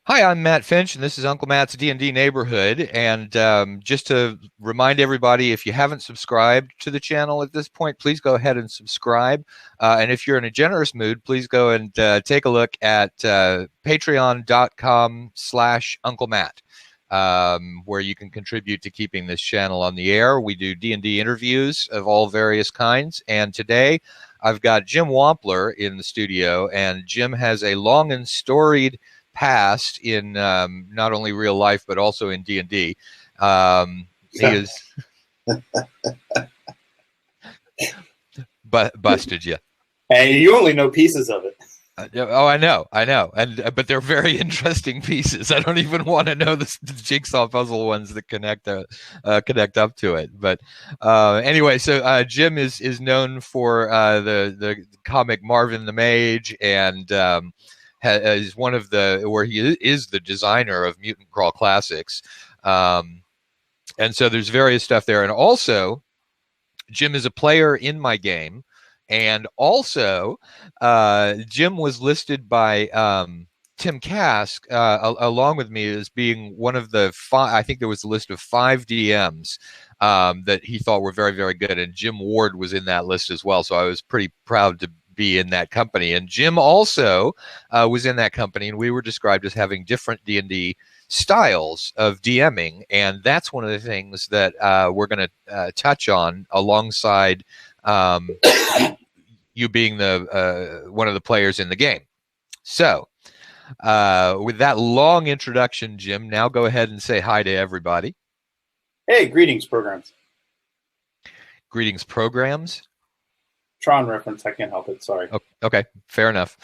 Hi, I'm Matt Finch, and this is Uncle Matt's D&D Neighborhood. And just to remind everybody, if you haven't subscribed to the channel at this point, please go ahead and subscribe. And if you're in a generous mood, please go and take a look at patreon.com/Uncle Matt, where you can contribute to keeping this channel on the air. We do D&D interviews of all various kinds. And today I've got Jim Wampler in the studio, and Jim has a long and storied past in not only real life but also in D&D. He is busted you. Hey, you only know pieces of it. Oh, I know, and but they're very interesting pieces. I don't even want to know the jigsaw puzzle ones that connect up to it. But anyway, so Jim is known for the comic Marvin the Mage, and is one of where he is the designer of Mutant Crawl Classics, and so there's various stuff there. And also, Jim is a player in my game, and also Jim was listed by Tim Cask along with me as being one of the five. I think there was a list of 5 DMs that he thought were very, very good, and Jim Ward was in that list as well. So I was pretty proud to be in that company. And Jim also was in that company, and we were described as having different D&D styles of DMing, and that's one of the things that we're going to touch on alongside you being the one of the players in the game. So with that long introduction, Jim, now go ahead and say hi to everybody. Hey, greetings, programs. Greetings, programs. Tron reference. I can't help it. Sorry. Okay, fair enough.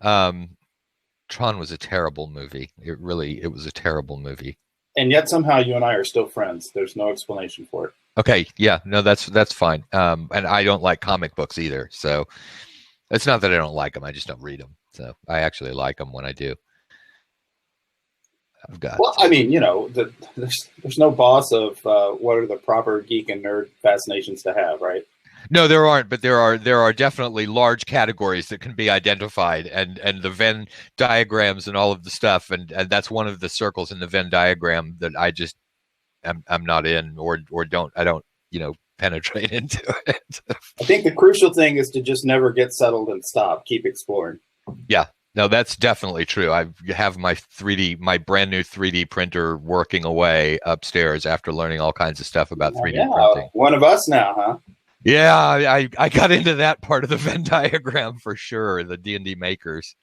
Tron was a terrible movie. It was a terrible movie. And yet somehow you and I are still friends. There's no explanation for it. Okay, yeah, no, that's fine. And I don't like comic books either. So it's not that I don't like them. I just don't read them. So I actually like them when I do. I've got. Well, I mean, there's no boss of what are the proper geek and nerd fascinations to have, right? No, there aren't, but there are definitely large categories that can be identified, and the Venn diagrams and all of the stuff, and that's one of the circles in the Venn diagram that I just I'm not in or don't penetrate into it. I think the crucial thing is to just never get settled and stop. Keep exploring. Yeah. No, that's definitely true. I have my brand new 3D printer working away upstairs after learning all kinds of stuff about 3D printing. One of us now, huh? Yeah, I got into that part of the Venn diagram for sure. The D&D makers.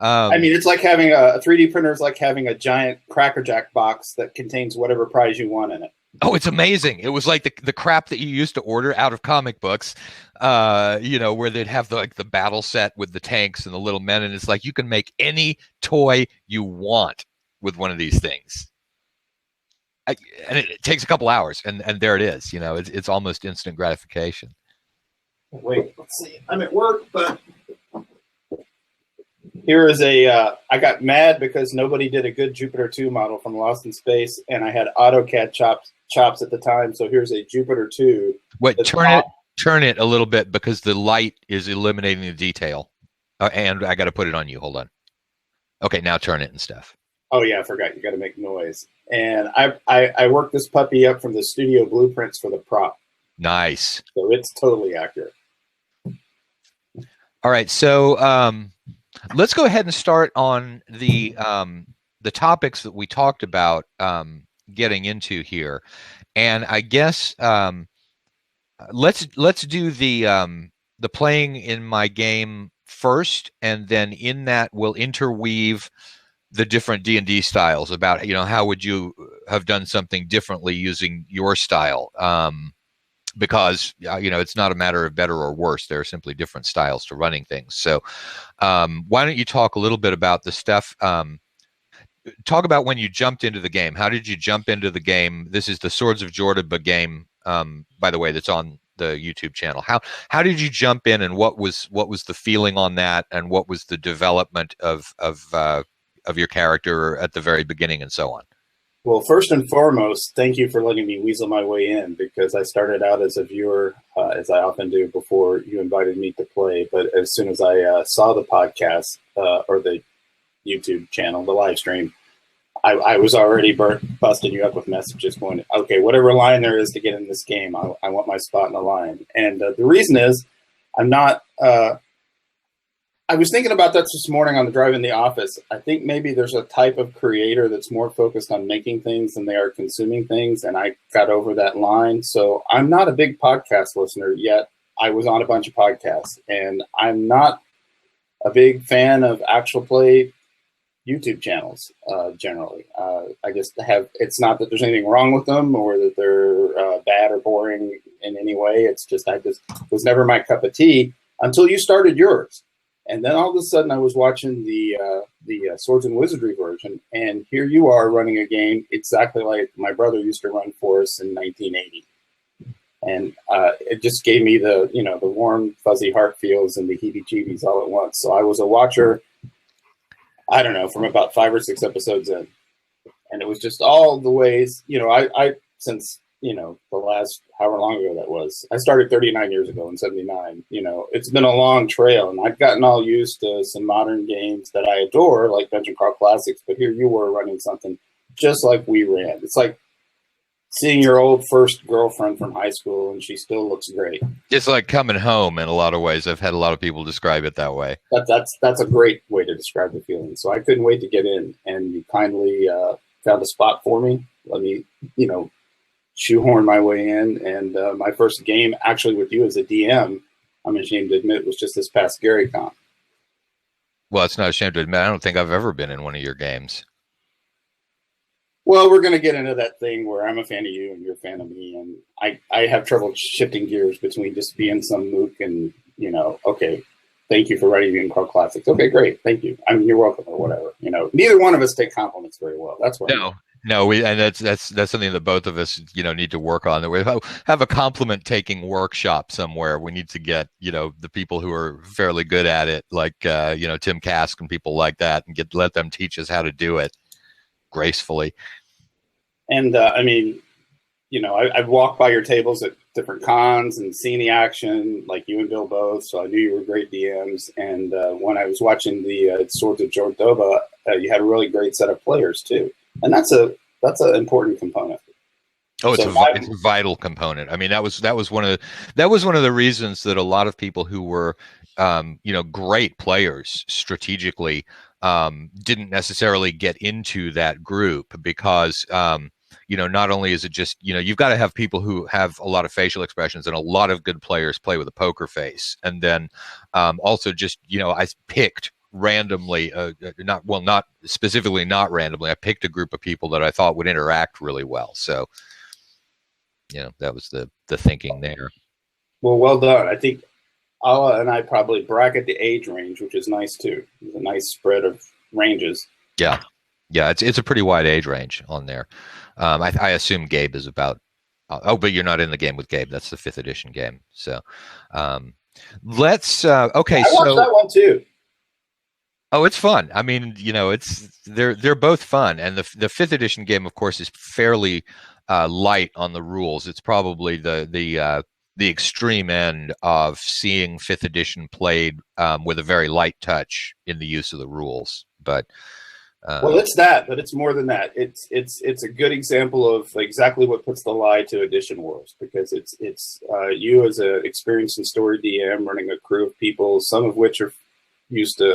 I mean, it's like having a 3D printer is like having a giant Cracker Jack box that contains whatever prize you want in it. Oh, it's amazing. It was like the crap that you used to order out of comic books, where they'd have the battle set with the tanks and the little men. And it's like you can make any toy you want with one of these things. And it takes a couple hours, and there it is. It's almost instant gratification. Wait, let's see. I'm at work, but here is I got mad because nobody did a good Jupiter 2 model from Lost in Space, and I had AutoCAD chops at the time. So here's a Jupiter 2. Wait, turn it a little bit because the light is eliminating the detail, and I got to put it on you. Hold on. Okay, now turn it and stuff. Oh yeah, I forgot. You got to make noise. And I worked this puppy up from the studio blueprints for the prop. Nice. So it's totally accurate. All right, so let's go ahead and start on the topics that we talked about getting into here, and I guess let's do the playing in my game first, and then in that we'll interweave the different D&D styles about, how would you have done something differently using your style? Because, it's not a matter of better or worse. There are simply different styles to running things. So why don't you talk a little bit about the stuff? Talk about when you jumped into the game. How did you jump into the game? This is the Swords of Jordanba game, by the way, that's on the YouTube channel. How did you jump in, and what was the feeling on that, and what was the development of your character at the very beginning, and so on? Well, first and foremost, thank you for letting me weasel my way in, because I started out as a viewer, as I often do, before you invited me to play. But as soon as I saw the podcast or the YouTube channel, the live stream, I was already busting you up with messages going, okay, whatever line there is to get in this game, I want my spot in the line. And the reason is I'm not I was thinking about that this morning on the drive in the office. I think maybe there's a type of creator that's more focused on making things than they are consuming things, and I got over that line. So I'm not a big podcast listener yet. I was on a bunch of podcasts, and I'm not a big fan of actual play YouTube channels generally. I just it's not that there's anything wrong with them or that they're bad or boring in any way. It's just I just was never my cup of tea until you started yours. And then all of a sudden I was watching the Swords and Wizardry version, and here you are running a game exactly like my brother used to run for us in 1980. And it just gave me the warm, fuzzy heart feels and the heebie-jeebies all at once. So I was a watcher, I don't know, from about 5 or 6 episodes in. And it was just all the ways, I since, the last however long ago that was, I started 39 years ago in 79. It's been a long trail, and I've gotten all used to some modern games that I adore, like Dungeon Crawl Classics, but here you were running something just like we ran. It's like seeing your old first girlfriend from high school, and she still looks great. It's like coming home in a lot of ways. I've had a lot of people describe it that way. That's a great way to describe the feeling. So I couldn't wait to get in, and you kindly found a spot for me. Let me, shoehorn my way in. And my first game, actually with you as a DM, I'm ashamed to admit, was just this past GaryCon. Well, it's not a shame to admit. I don't think I've ever been in one of your games. Well, we're going to get into that thing where I'm a fan of you and you're a fan of me, and I have trouble shifting gears between just being some mook and, okay, thank you for writing in Crawl Classics. Okay, great, thank you. I mean, you're welcome or whatever. Neither one of us take compliments very well. That's what. No, and that's something that both of us, need to work on. That we have a compliment taking workshop somewhere. We need to get, the people who are fairly good at it, like Tim Cask and people like that, and let them teach us how to do it gracefully. And I've walked by your tables at different cons and seen the action, like you and Bill both. So I knew you were great DMs. And when I was watching the Swords of Jordoba, you had a really great set of players too. And that's an important component. Oh, it's a vital component. I mean, that was one of the reasons that a lot of people who were, great players strategically, didn't necessarily get into that group because, not only is it just, you've got to have people who have a lot of facial expressions, and a lot of good players play with a poker face. And then also just, I picked randomly, not specifically, not randomly, I picked a group of people that I thought would interact really well. So, that was the thinking there. Well done. I think Ala and I probably bracket the age range, which is nice too. It's a nice spread of ranges. Yeah, it's a pretty wide age range on there. I assume Gabe is about. But you're not in the game with Gabe. That's the 5th edition game. So, let's. Okay, I watched that one too. Oh, it's fun. I mean, they're both fun, and the 5th edition game, of course, is fairly light on the rules. It's probably the extreme end of seeing 5th edition played with a very light touch in the use of the rules. But well, it's that, but it's more than that. It's a good example of exactly what puts the lie to edition wars, because it's you as an experienced and story DM running a crew of people, some of which are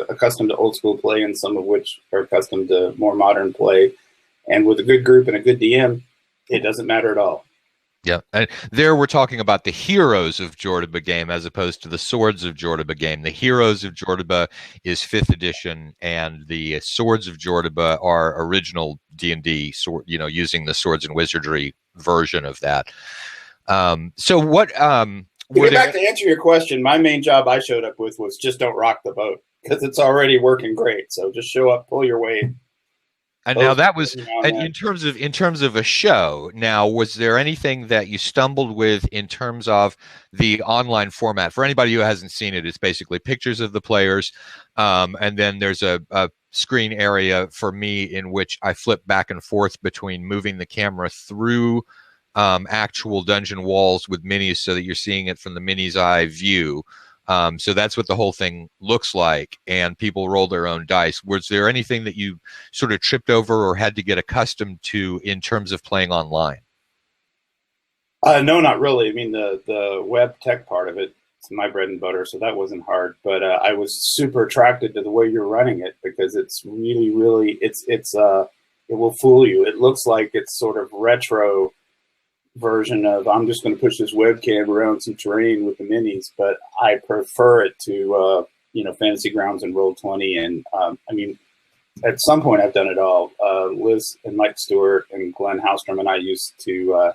accustomed to old school play, and some of which are accustomed to more modern play. And with a good group and a good DM, it doesn't matter at all. Yeah, and there we're talking about the Heroes of Jordoba game as opposed to the Swords of Jordoba game. The Heroes of Jordoba is 5th edition, and the Swords of Jordoba are original D&D, using the Swords and Wizardry version of that. So what? To get back to answer your question, my main job I showed up with was just don't rock the boat, because it's already working great. So just show up, pull your weight. And now that was, and in terms of a show. Now, was there anything that you stumbled with in terms of the online format? For anybody who hasn't seen it, it's basically pictures of the players, and then there's a screen area for me in which I flip back and forth between moving the camera through actual dungeon walls with minis, so that you're seeing it from the mini's eye view. So that's what the whole thing looks like, and people roll their own dice. Was there anything that you sort of tripped over or had to get accustomed to in terms of playing online? No, not really. I mean, the web tech part of it, it's my bread and butter, so that wasn't hard. But I was super attracted to the way you're running it because it's really it will fool you. It looks like it's sort of retro version of I'm just going to push this webcam around some terrain with the minis, but I prefer it to Fantasy Grounds and Roll20. And I mean, at some point I've done it all. Liz and Mike Stewart and Glenn Haustrom and I used to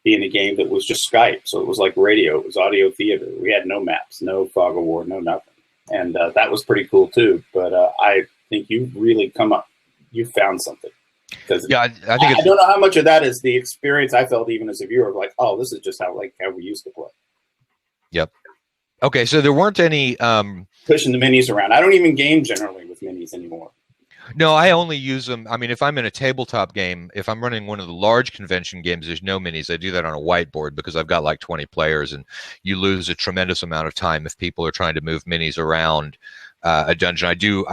be in a game that was just Skype. So it was like radio. It was audio theater. We had no maps, no fog of war, no nothing. And that was pretty cool too. But I think you really you found something. Yeah, I think I don't know how much of that is the experience I felt even as a viewer of like, oh, this is just how we used to play. Yep. Okay, so there weren't any pushing the minis around. I don't even game generally with minis anymore. No, I only use them. I mean, if I'm in a tabletop game, if I'm running one of the large convention games, there's no minis. I do that on a whiteboard because I've got like 20 players, and you lose a tremendous amount of time if people are trying to move minis around a dungeon. I do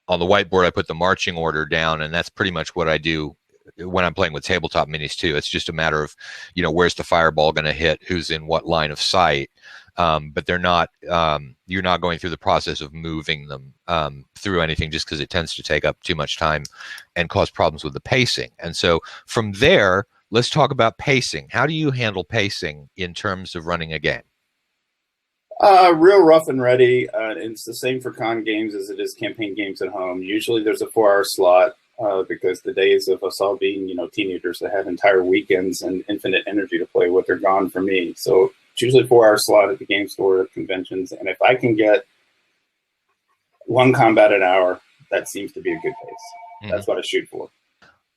on the whiteboard. I put the marching order down, and that's pretty much what I do when I'm playing with tabletop minis too. It's just a matter of, where's the fireball going to hit, who's in what line of sight. But they're not, you're not going through the process of moving them through anything just because it tends to take up too much time and cause problems with the pacing. And so from there, let's talk about pacing. How do you handle pacing in terms of running a game? Real rough and ready. It's the same for con games as it is campaign games at home. Usually there's a 4-hour slot because the days of us all being, teenagers that have entire weekends and infinite energy to play with are gone for me. So it's usually a 4-hour slot at the game store at conventions. And if I can get one combat an hour, that seems to be a good pace. Mm-hmm. That's what I shoot for.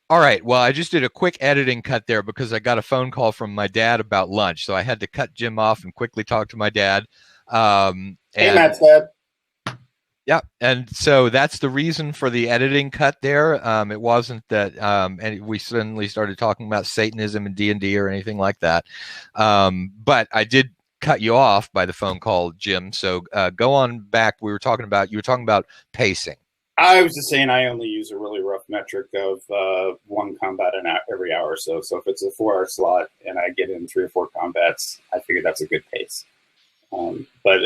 All right. Well, I just did a quick editing cut there because I got a phone call from my dad about lunch. So I had to cut Jim off and quickly talk to my dad. Hey, Matt's dad. Yeah. And so that's the reason for the editing cut there. It wasn't that and we suddenly started talking about Satanism and D&D or anything like that. But I did cut you off by the phone call, Jim. So go on back. You were talking about pacing. I was just saying I only use a really rough metric of one combat every hour or so. So if it's a 4-hour slot and I get in 3 or 4 combats, I figure that's a good pace. But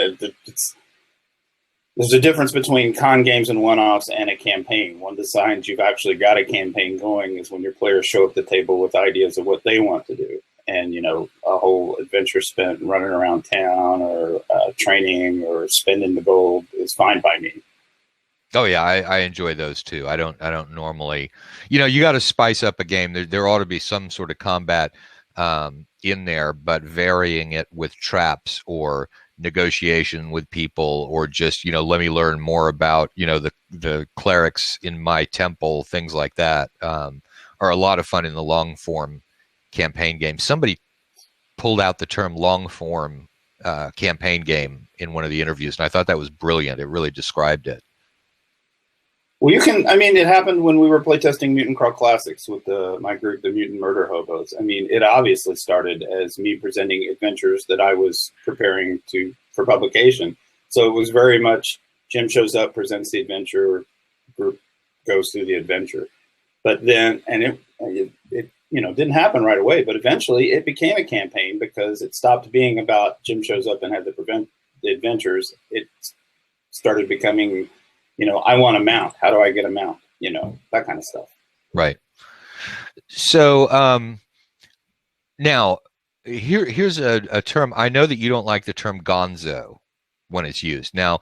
there's a difference between con games and one-offs and a campaign. One of the signs you've actually got a campaign going is when your players show up at the table with ideas of what they want to do. And, a whole adventure spent running around town or training or spending the gold is fine by me. Oh yeah, I enjoy those too. I don't normally, you got to spice up a game. There ought to be some sort of combat in there, but varying it with traps or negotiation with people, or just let me learn more about the clerics in my temple. Things like that are a lot of fun in the long form campaign game. Somebody pulled out the term long form campaign game in one of the interviews, and I thought that was brilliant. It really described it. Well, it happened when we were playtesting Mutant Crawl Classics with my group, the Mutant Murder Hobos. It obviously started as me presenting adventures that I was preparing for publication. So it was very much Jim shows up, presents the adventure, group goes through the adventure. But then, and it didn't happen right away, but eventually it became a campaign because it stopped being about Jim shows up and had the adventures. It started becoming, I want a mount. How do I get a mount? That kind of stuff. Right. So now here's a term. I know that you don't like the term Gonzo when it's used. Now,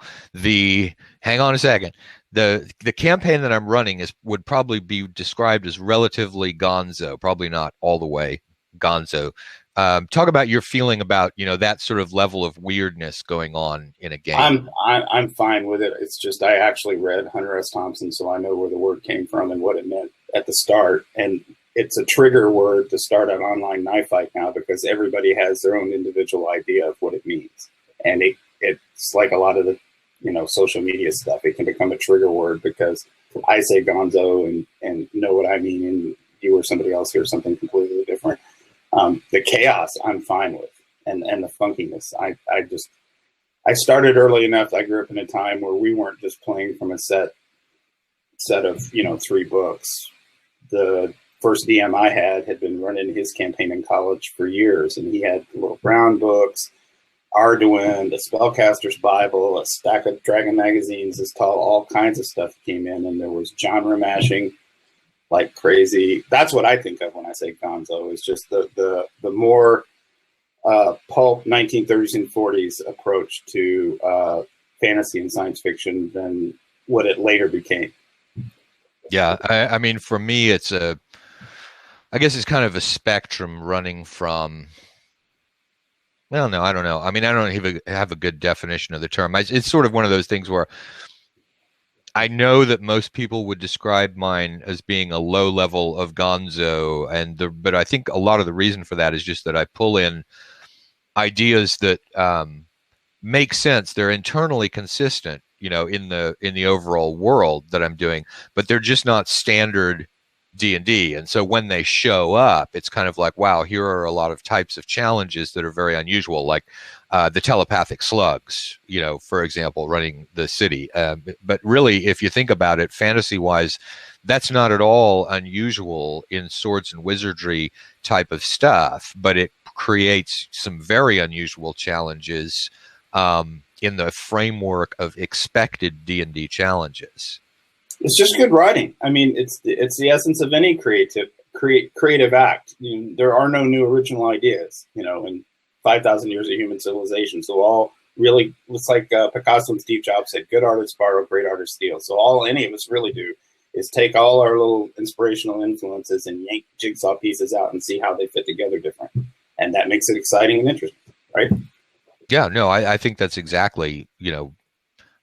hang on a second. The campaign that I'm running would probably be described as relatively Gonzo, probably not all the way Gonzo. Talk about your feeling about that sort of level of weirdness going on in a game. I'm fine with it. It's just I actually read Hunter S. Thompson, so I know where the word came from and what it meant at the start. And it's a trigger word to start an online knife fight now because everybody has their own individual idea of what it means. And it's like a lot of the social media stuff. It can become a trigger word because I say Gonzo and know what I mean, and you or somebody else hears something completely different. The chaos I'm fine with, and the funkiness. I started early enough. I grew up in a time where we weren't just playing from a set of 3 books. The first DM I had been running his campaign in college for years, and he had little brown books, Arduin, the Spellcaster's Bible, a stack of Dragon magazines this tall, all kinds of stuff came in, and there was genre mashing like crazy. That's what I think of when I say Gonzo. It's just the more pulp 1930s and 40s approach to fantasy and science fiction than what it later became. Yeah, I mean, for me, I guess it's kind of a spectrum running from. Well, no, I don't know. I mean, I don't even have a good definition of the term. It's sort of one of those things where I know that most people would describe mine as being a low level of Gonzo, but I think a lot of the reason for that is just that I pull in ideas that make sense. They're internally consistent, in the overall world that I'm doing, but they're just not standard D&D. And so when they show up, it's kind of like, wow, here are a lot of types of challenges that are very unusual, like the telepathic slugs, for example, running the city. But really, if you think about it, fantasy-wise, that's not at all unusual in swords and wizardry type of stuff, but it creates some very unusual challenges in the framework of expected D&D challenges. It's just good writing. I mean, it's the essence of any creative act. There are no new original ideas, in 5,000 years of human civilization. So all really, it's like Picasso and Steve Jobs said, good artists borrow, great artists steal. So all any of us really do is take all our little inspirational influences and yank jigsaw pieces out and see how they fit together different. And that makes it exciting and interesting, right? Yeah, no, I think that's exactly, I'm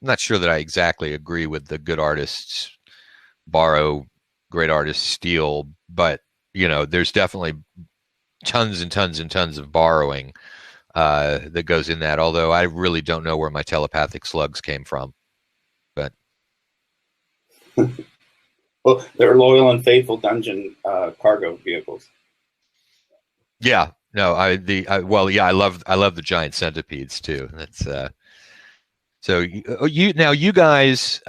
not sure that I exactly agree with the good artists borrow, great artists steal, but, there's definitely tons and tons and tons of borrowing that goes in that, although I really don't know where my telepathic slugs came from. But well, they're loyal and faithful dungeon cargo vehicles. Yeah, no, I love the giant centipedes too. That's so you guys.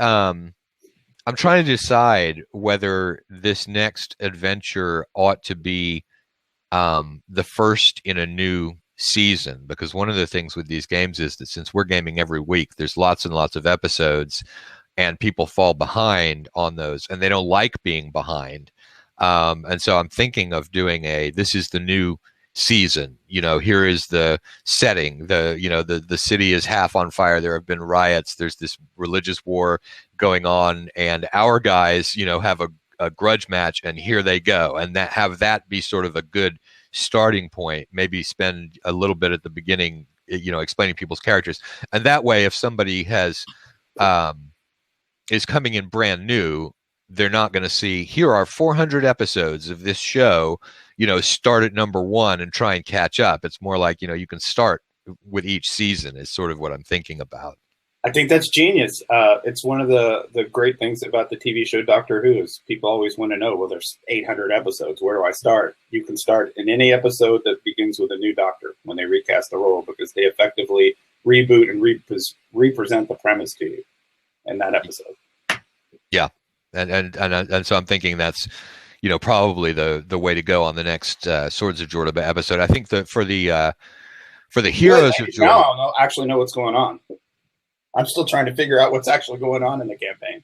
I'm trying to decide whether this next adventure ought to be the first in a new season, because one of the things with these games is that since we're gaming every week, there's lots and lots of episodes, and people fall behind on those, and they don't like being behind. And so I'm thinking of doing this is the new season. Here is the setting. The city is half on fire. There have been riots. There's this religious war going on, and our guys, have a grudge match, and here they go, and have that be sort of a good starting point. Maybe spend a little bit at the beginning, explaining people's characters, and that way, if somebody is coming in brand new, they're not going to see, here are 400 episodes of this show, start at number 1 and try and catch up. It's more like, you can start with each season is sort of what I'm thinking about. I think that's genius. It's one of the great things about the TV show Doctor Who is people always want to know, well, there's 800 episodes. Where do I start? You can start in any episode that begins with a new doctor when they recast the role, because they effectively reboot and represent the premise to you in that episode. Yeah. And so I'm thinking that's, probably the way to go on the next Swords of Jordan episode. I think that for the heroes of Jordan, now I'll actually know what's going on. I'm still trying to figure out what's actually going on in the campaign.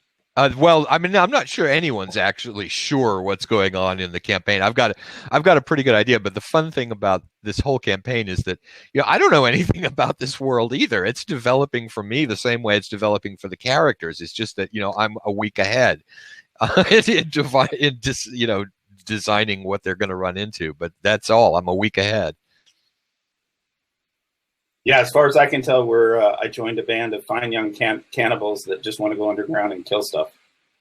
Well, I mean, I'm not sure anyone's actually sure what's going on in the campaign. I've got a pretty good idea, but the fun thing about this whole campaign is that, I don't know anything about this world either. It's developing for me the same way it's developing for the characters. It's just that, I'm a week ahead in designing what they're going to run into, but that's all. I'm a week ahead. Yeah, as far as I can tell, I joined a band of fine young cannibals that just want to go underground and kill stuff.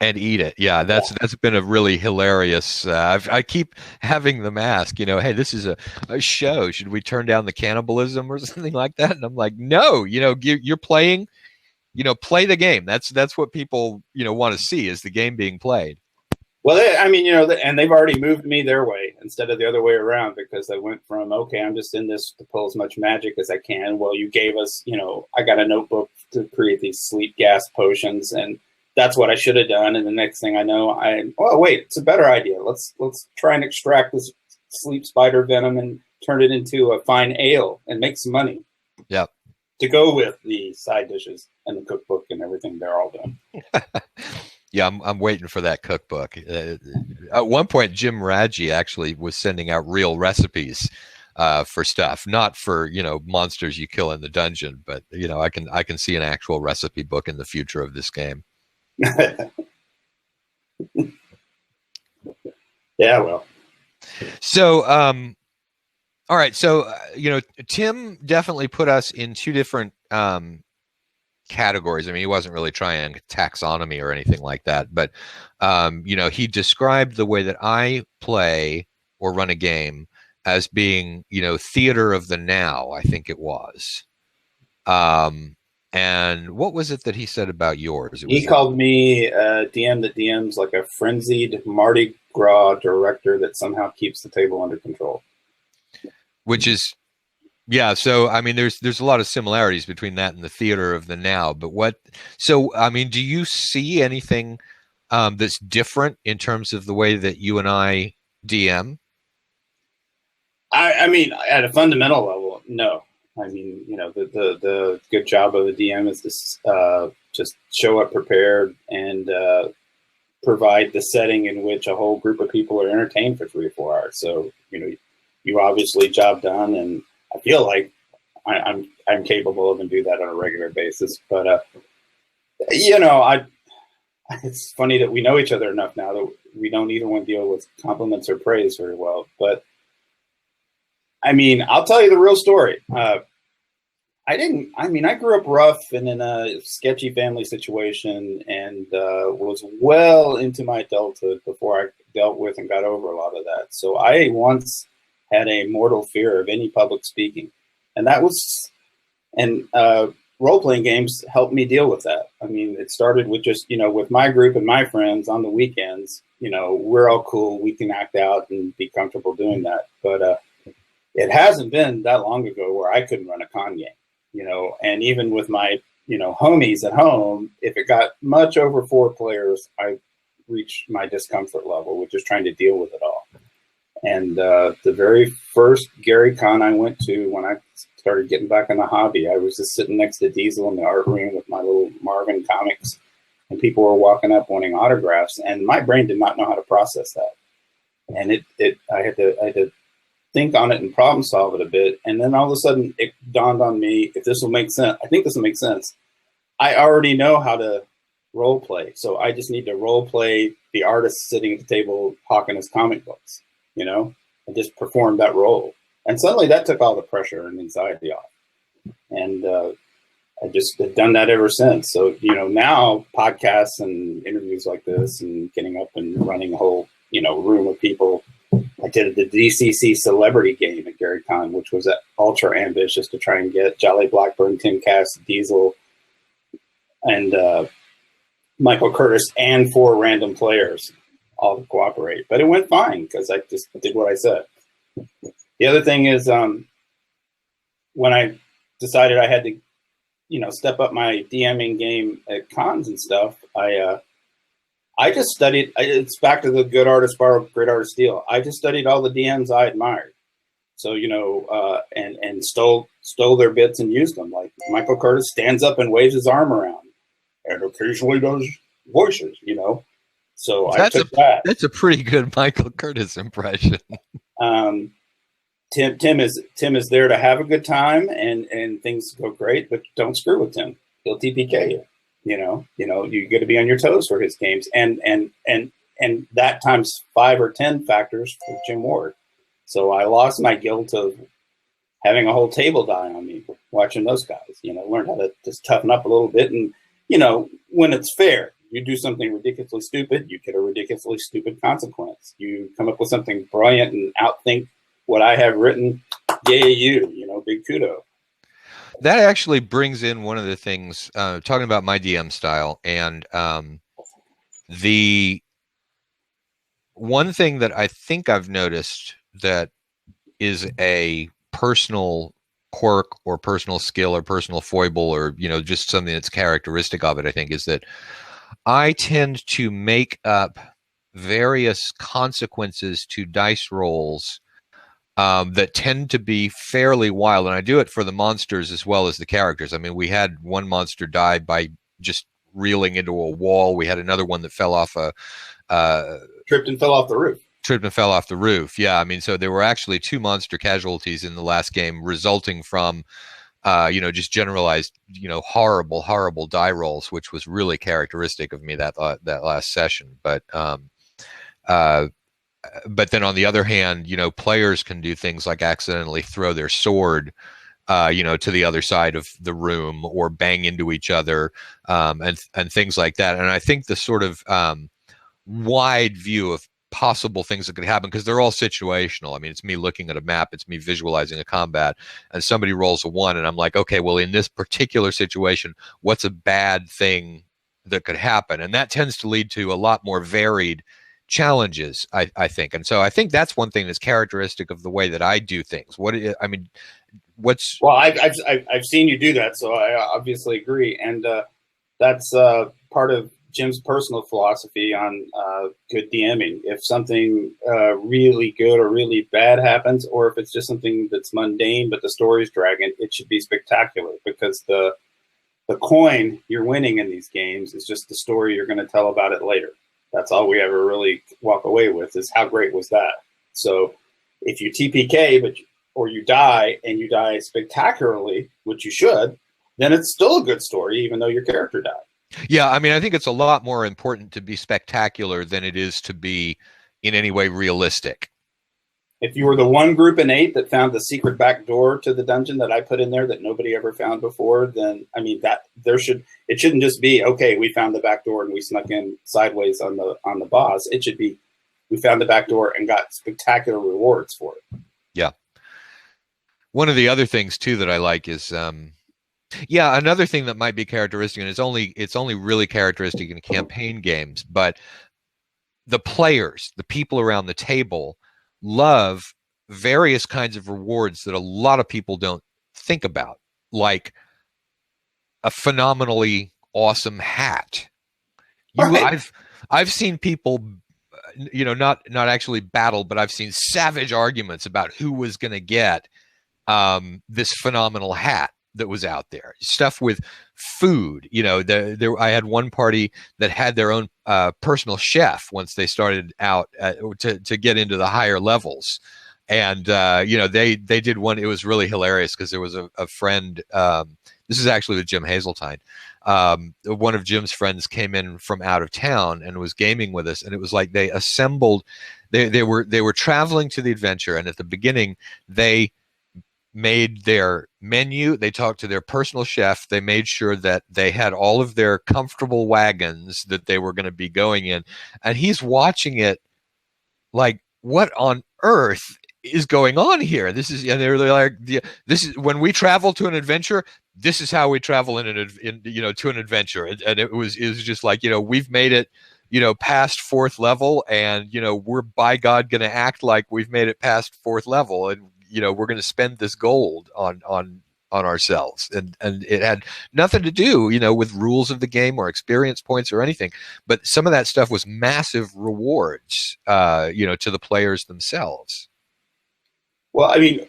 And eat it. Yeah, that's been a really hilarious. I keep having them ask, hey, this is a show. Should we turn down the cannibalism or something like that? And I'm like, no, you're playing, play the game. That's what people, want to see is the game being played. Well, I mean, and they've already moved me their way instead of the other way around, because they went from, okay, I'm just in this to pull as much magic as I can. Well, you gave us, I got a notebook to create these sleep gas potions, and that's what I should have done. And the next thing I know, wait, it's a better idea. Let's try and extract this sleep spider venom and turn it into a fine ale and make some money. Yep. To go with the side dishes and the cookbook and everything they're all doing. Yeah, I'm waiting for that cookbook. At one point, Jim Raji actually was sending out real recipes for stuff, not for monsters you kill in the dungeon, but I can see an actual recipe book in the future of this game. Yeah, well. So, all right. So, Tim definitely put us in two different categories. I mean, he wasn't really trying taxonomy or anything like that, but he described the way that I play or run a game as being, theater of the now, I think it was. And what was it that he said about yours? He called me DM that DM's like a frenzied Mardi Gras director that somehow keeps the table under control. Which is, yeah. So, I mean, there's a lot of similarities between that and the theater of the now. But I mean, do you see anything that's different in terms of the way that you and I DM? I mean, at a fundamental level, no. I mean, the good job of the DM is to just show up prepared and provide the setting in which a whole group of people are entertained for 3 or 4 hours. So, you obviously job done, and I feel like I'm capable of and do that on a regular basis. But it's funny that we know each other enough now that we don't either one deal with compliments or praise very well. But I mean, I'll tell you the real story. I grew up rough and in a sketchy family situation, and was well into my adulthood before I dealt with and got over a lot of that. So I once had a mortal fear of any public speaking, and role-playing games helped me deal with that. I mean, it started with just, with my group and my friends on the weekends, we're all cool. We can act out and be comfortable doing that. But it hasn't been that long ago where I couldn't run a con game, and even with my, homies at home, if it got much over 4 players, I reached my discomfort level, which is trying to deal with it all. And the very first Gary Con I went to when I started getting back in the hobby, I was just sitting next to Diesel in the art room with my little Marvin comics, and people were walking up wanting autographs, and my brain did not know how to process that. And I had to think on it and problem solve it a bit. And then all of a sudden it dawned on me, if this will make sense, I think this will make sense. I already know how to role play. So I just need to role play the artist sitting at the table hawking his comic books, and just perform that role. And suddenly that took all the pressure and anxiety off. And I just have done that ever since. So, now podcasts and interviews like this and getting up and running a whole, room of people. I did the DCC celebrity game at Gary Con, which was ultra ambitious to try and get Jolly Blackburn, Tim Cask, Diesel, and Michael Curtis and 4 random players all to cooperate. But it went fine because I just did what I said. The other thing is when I decided I had to, step up my DMing game at cons and stuff, I just studied. It's back to the good artist borrow, great artist steal. I just studied all the DMs I admired. So, and stole their bits and used them. Like Michael Curtis stands up and waves his arm around and occasionally does voices, So I took that. That's a pretty good Michael Curtis impression. Tim is there to have a good time and things go great, but don't screw with Tim. He'll TPK you. You got to be on your toes for his games, and that times 5 or 10 factors for Jim Ward. So I lost my guilt of having a whole table die on me watching those guys. Learned how to just toughen up a little bit, and when it's fair, you do something ridiculously stupid, you get a ridiculously stupid consequence. You come up with something brilliant and outthink what I have written. Yay, you! Big kudo. That actually brings in one of the things, talking about my DM style and the one thing that I think I've noticed that is a personal quirk or personal skill or personal foible, or just something that's characteristic of it, I think, is that I tend to make up various consequences to dice rolls that tend to be fairly wild, and I do it for the monsters as well as the characters. I mean, we had one monster die by just reeling into a wall. We had another one that fell off tripped and fell off the roof. Tripped and fell off the roof. Yeah, I mean, so there were actually 2 monster casualties in the last game, resulting from just generalized, horrible die rolls, which was really characteristic of me that last session. But then on the other hand, players can do things like accidentally throw their sword, to the other side of the room, or bang into each other, and things like that. And I think the sort of wide view of possible things that could happen, because they're all situational. I mean, it's me looking at a map, it's me visualizing a combat, and somebody rolls a 1, and I'm like, okay, well, in this particular situation, what's a bad thing that could happen? And that tends to lead to a lot more varied challenges, I think. And so I think that's one thing that's characteristic of the way that I do things. What's well, I've seen you do that, so I obviously agree, and that's part of Jim's personal philosophy on good DMing. If something really good or really bad happens, or if it's just something that's mundane but the story's dragging, it should be spectacular, because the coin you're winning in these games is just the story you're going to tell about it later. That's all we ever really walk away with, is how great was that. So if you TPK or you die, and you die spectacularly, which you should, then it's still a good story, even though your character died. Yeah, I mean, I think it's a lot more important to be spectacular than it is to be in any way realistic. If you were the one group in 8 that found the secret back door to the dungeon that I put in there that nobody ever found before, then I mean it shouldn't just be, okay, we found the back door and we snuck in sideways on the boss. It should be, we found the back door and got spectacular rewards for it. Yeah. One of the other things too that I like is another thing that might be characteristic, and it's only really characteristic in campaign games, but the players, the people around the table, love various kinds of rewards that a lot of people don't think about, like a phenomenally awesome hat. Right. I've seen people, not actually battle, but I've seen savage arguments about who was going to get this phenomenal hat that was out there. Stuff with food, I had one party that had their own personal chef once they started out to get into the higher levels. And they did one. It was really hilarious, because there was a friend, this is actually with Jim Hazeltine, one of Jim's friends came in from out of town and was gaming with us, and it was like they assembled, they were traveling to the adventure, and at the beginning they made their menu, they talked to their personal chef, they made sure that they had all of their comfortable wagons that they were going to be going in, and he's watching it like, what on earth is going on here? And they're like, this is when we travel to an adventure, this is how we travel to an adventure. And it was just like, we've made it, past 4th level, and we're by God going to act like we've made it past 4th level, and we're going to spend this gold on ourselves, and it had nothing to do, with rules of the game or experience points or anything. But some of that stuff was massive rewards, to the players themselves. Well, I mean,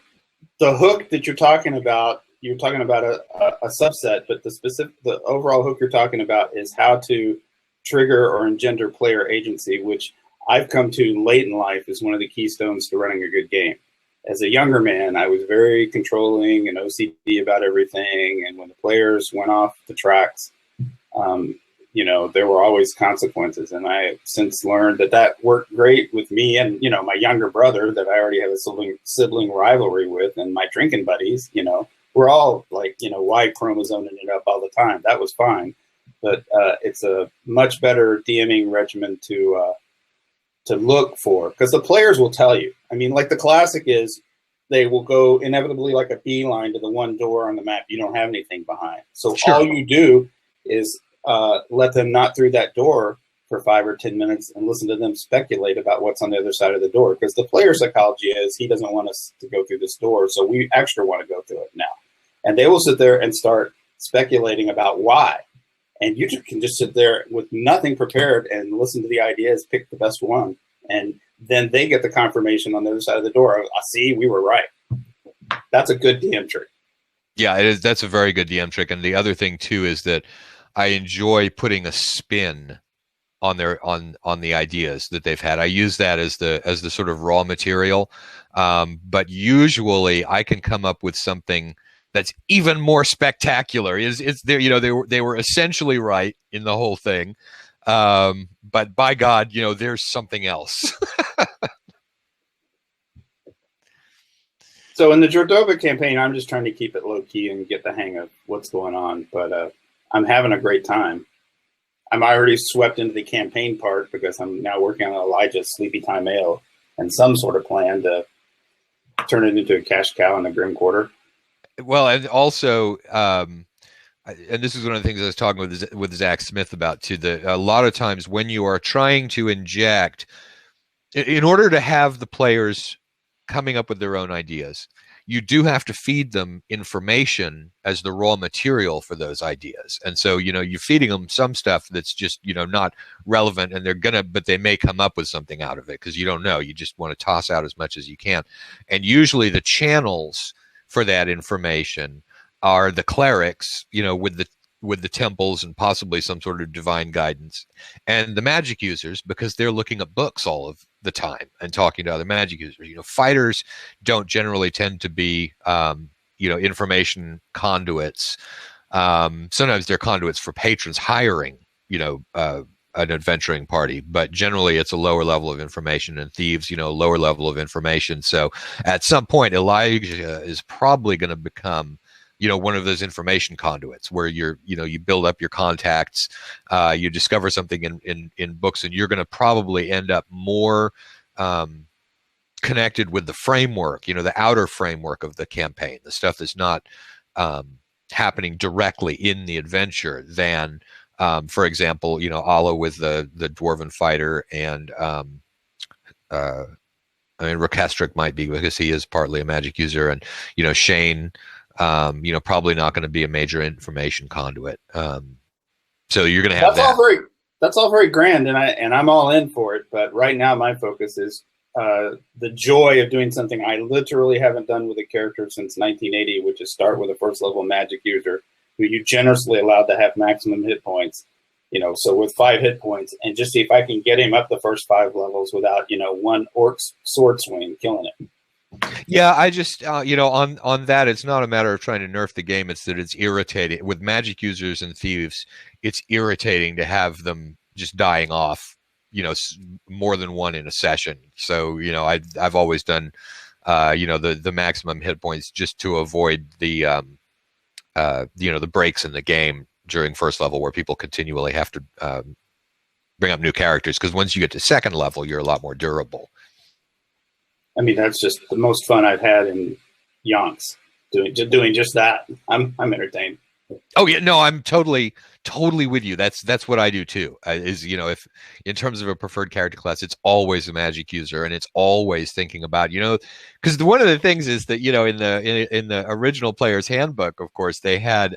the hook that you're talking about a subset, but the overall hook you're talking about is how to trigger or engender player agency, which I've come to late in life is one of the keystones to running a good game. As a younger man, I was very controlling and OCD about everything. And when the players went off the tracks, there were always consequences. And I have since learned that worked great with me and, my younger brother that I already have a sibling rivalry with, and my drinking buddies, we're all like, Y chromosoming it up all the time. That was fine. But it's a much better DMing regimen to look for, because the players will tell you. I mean, like the classic is they will go inevitably like a beeline to the one door on the map you don't have anything behind. So Sure. All you do is let them not through that door, for 5 or 10 minutes and listen to them speculate about what's on the other side of the door. Because the player psychology is he doesn't want us to go through this door, so we extra want to go through it now. And they will sit there and start speculating about why. And you can just sit there with nothing prepared and listen to the ideas, pick the best one. And then they get the confirmation on the other side of the door. I see, we were right. That's a good DM trick. Yeah, it is. That's a very good DM trick. And the other thing too is that I enjoy putting a spin on the ideas that they've had. I use that as the sort of raw material. But usually I can come up with something that's even more spectacular. Is there, they were essentially right in the whole thing. But by God, there's something else. So in the Jordova campaign, I'm just trying to keep it low key and get the hang of what's going on. But I'm having a great time. I'm already swept into the campaign part because I'm now working on Elijah's Sleepy Time Ale and some sort of plan to turn it into a cash cow in the Grim Quarter. Well, and also, and this is one of the things I was talking with Zach Smith about too. A lot of times when you are trying to inject, in order to have the players coming up with their own ideas, you do have to feed them information as the raw material for those ideas. And so, you're feeding them some stuff that's just, not relevant, and but they may come up with something out of it because you don't know. You just want to toss out as much as you can. And usually the channels for that information are the clerics, with the temples and possibly some sort of divine guidance, and the magic users, because they're looking at books all of the time and talking to other magic users. Fighters don't generally tend to be, information conduits. Sometimes they're conduits for patrons hiring, an adventuring party, but generally it's a lower level of information, and thieves, lower level of information. So at some point, Elijah is probably going to become one of those information conduits where you build up your contacts, you discover something in books, and you're going to probably end up more connected with the framework, the outer framework of the campaign, the stuff that's not happening directly in the adventure than, for example, Allah with the dwarven fighter, and Rokestric might be because he is partly a magic user, and Shane, probably not going to be a major information conduit. So you're going to have that's all very grand, and I'm all in for it. But right now, my focus is the joy of doing something I literally haven't done with a character since 1980, which is start with a first level magic user who you generously allowed to have maximum hit points. So with 5 hit points, and just see if I can get him up the first 5 levels without one orc's sword swing killing it. Yeah, I just on that, it's not a matter of trying to nerf the game. It's that it's irritating with magic users and thieves. It's irritating to have them just dying off, more than one in a session. So I've always done, the maximum hit points just to avoid the the breaks in the game during first level where people continually have to bring up new characters, because once you get to second level, you're a lot more durable. I mean, that's just the most fun I've had in yonks doing just that. I'm entertained. Oh yeah, no, I'm totally with you. That's what I do too. If in terms of a preferred character class, it's always a magic user, and it's always thinking about because one of the things is that in the original Player's Handbook, of course, they had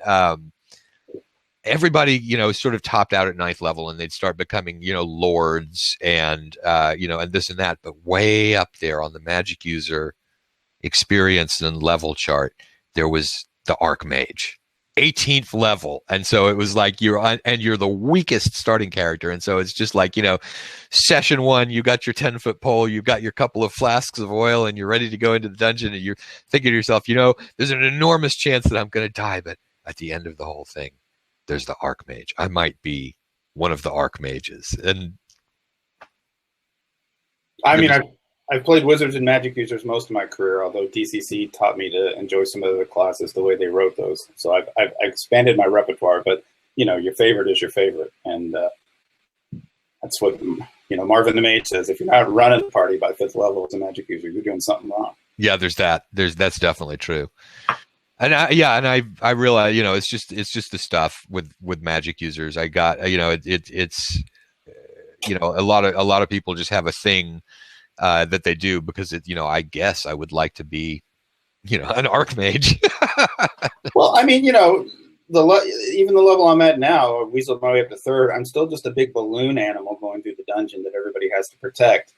everybody sort of topped out at 9th level, and they'd start becoming lords and and this and that. But way up there on the magic user experience and level chart, there was the Archmage, 18th level, and so it was like you're the weakest starting character, and so it's just like session 1, you got your 10-foot pole, you've got your couple of flasks of oil, and you're ready to go into the dungeon, and you're thinking to yourself, there's an enormous chance that I'm going to die, but at the end of the whole thing, there's the Archmage. I might be one of the Archmages. And I mean, I've played Wizards and Magic users most of my career, although DCC taught me to enjoy some of the classes the way they wrote those. So I've expanded my repertoire, but your favorite is your favorite. And that's what, Marvin the Mage says. If you're not running the party by 5th level as a Magic user, you're doing something wrong. Yeah, there's that. That's definitely true. And I realize, it's just the stuff with magic users. I got, it's a lot of people just have a thing that they do because I guess I would like to be, an archmage. Well, I mean, even the level I'm at now, weasel my way up to third, I'm still just a big balloon animal going through the dungeon that everybody has to protect.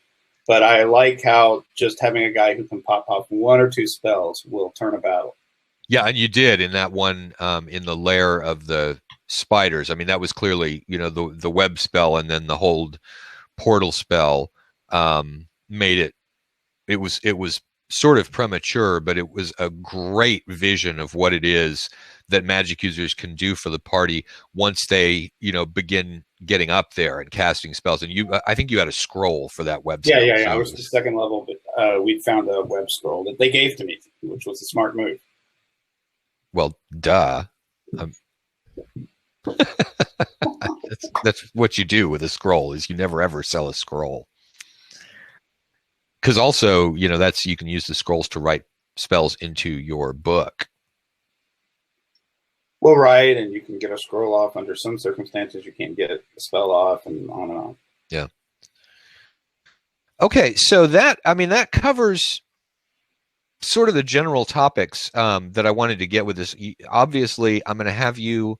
But I like how just having a guy who can pop off 1 or 2 spells will turn a battle. Yeah, and you did in that one in the lair of the spiders. I mean, that was clearly, the web spell and then the hold portal spell made it. It was sort of premature, but it was a great vision of what it is that magic users can do for the party once they, begin getting up there and casting spells. And I think you had a scroll for that web spell. Yeah. I was the second level, but we'd found a web scroll that they gave to me, which was a smart move. Well, duh. That's what you do with a scroll is you never ever sell a scroll. Because also, you can use the scrolls to write spells into your book. Well, right, and you can get a scroll off under some circumstances. You can't get a spell off, and on and on. Yeah. Okay, so that covers sort of the general topics that I wanted to get with this. Obviously, I'm going to have you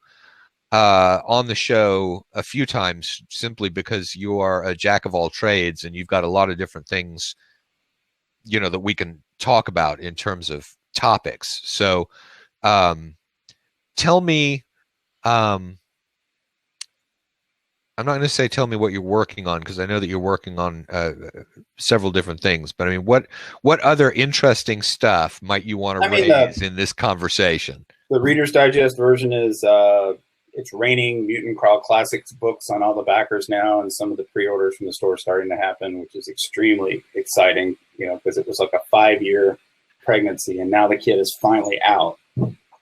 on the show a few times simply because you are a jack of all trades and you've got a lot of different things, that we can talk about in terms of topics. So tell me, I'm not going to say tell me what you're working on because I know that you're working on several different things. But I mean, what other interesting stuff might you want to raise in this conversation? The Reader's Digest version is it's raining Mutant Crawl Classics books on all the backers now, and some of the pre-orders from the store starting to happen, which is extremely exciting. Because it was like a 5-year pregnancy, and now the kid is finally out.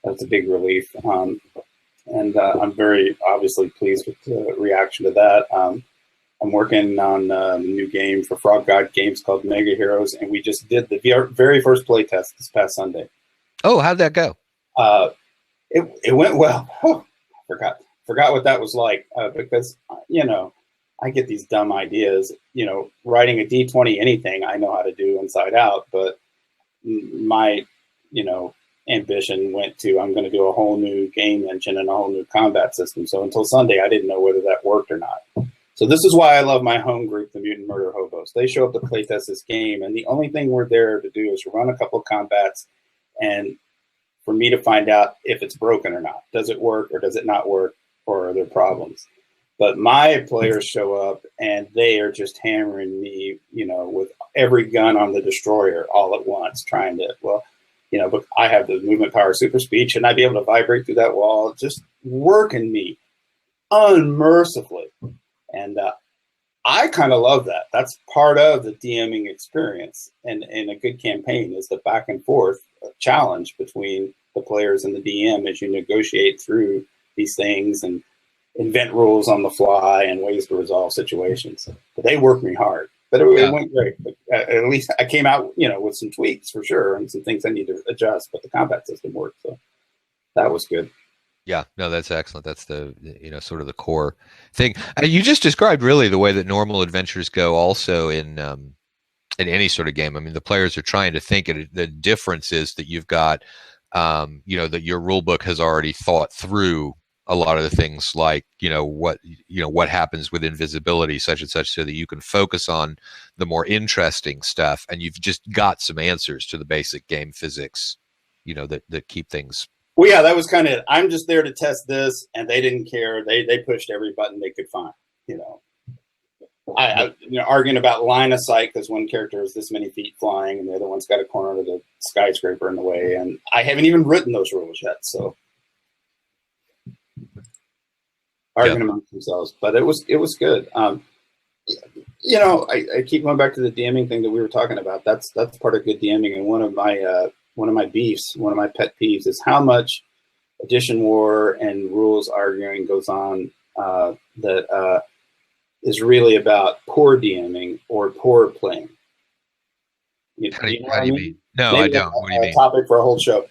That's a big relief. And I'm very obviously pleased with the reaction to that. I'm working on a new game for Frog God Games called Mega Heroes, and we just did the very first playtest this past Sunday. Oh, how'd that go? It went well. Oh, forgot what that was like because I get these dumb ideas. Writing a D20 anything I know how to do inside out, but my ambition went to I'm going to do a whole new game engine and a whole new combat system. So until Sunday, I didn't know whether that worked or not. So this is why I love my home group, the Mutant Murder Hobos. They show up to playtest this game, and the only thing we're there to do is run a couple of combats and for me to find out if it's broken or not. Does it work or does it not work, or are there problems? But my players show up and they are just hammering me, with every gun on the destroyer all at once, trying to, but I have the movement power super speed. Shouldn't I be able to vibrate through that wall? Just working me unmercifully. And I kind of love that. That's part of the DMing experience. And a good campaign is the back and forth challenge between the players and the DM as you negotiate through these things and invent rules on the fly and ways to resolve situations. But they worked me hard. But it went great. But at least I came out, with some tweaks for sure and some things I need to adjust. But the combat system worked, so that was good. Yeah, no, that's excellent. That's the sort of the core thing. You just described really the way that normal adventures go. Also in any sort of game. I mean, the players are trying to think. The difference is that you've got, that your rule book has already thought through a lot of the things like, what happens with invisibility, such and such, so that you can focus on the more interesting stuff. And you've just got some answers to the basic game physics, that keep things. Well, yeah, that was kind of, I'm just there to test this, and they didn't care. They pushed every button they could find, I arguing about line of sight because one character is this many feet flying and the other one's got a corner of the skyscraper in the way. And I haven't even written those rules yet, so. Arguing amongst themselves, but it was good. I keep going back to the DMing thing that we were talking about. That's part of good DMing, and one of my beefs, one of my pet peeves, is how much edition war and rules arguing goes on that is really about poor DMing or poor playing. How do you mean? No, maybe I don't. What do you mean? Topic for a whole show.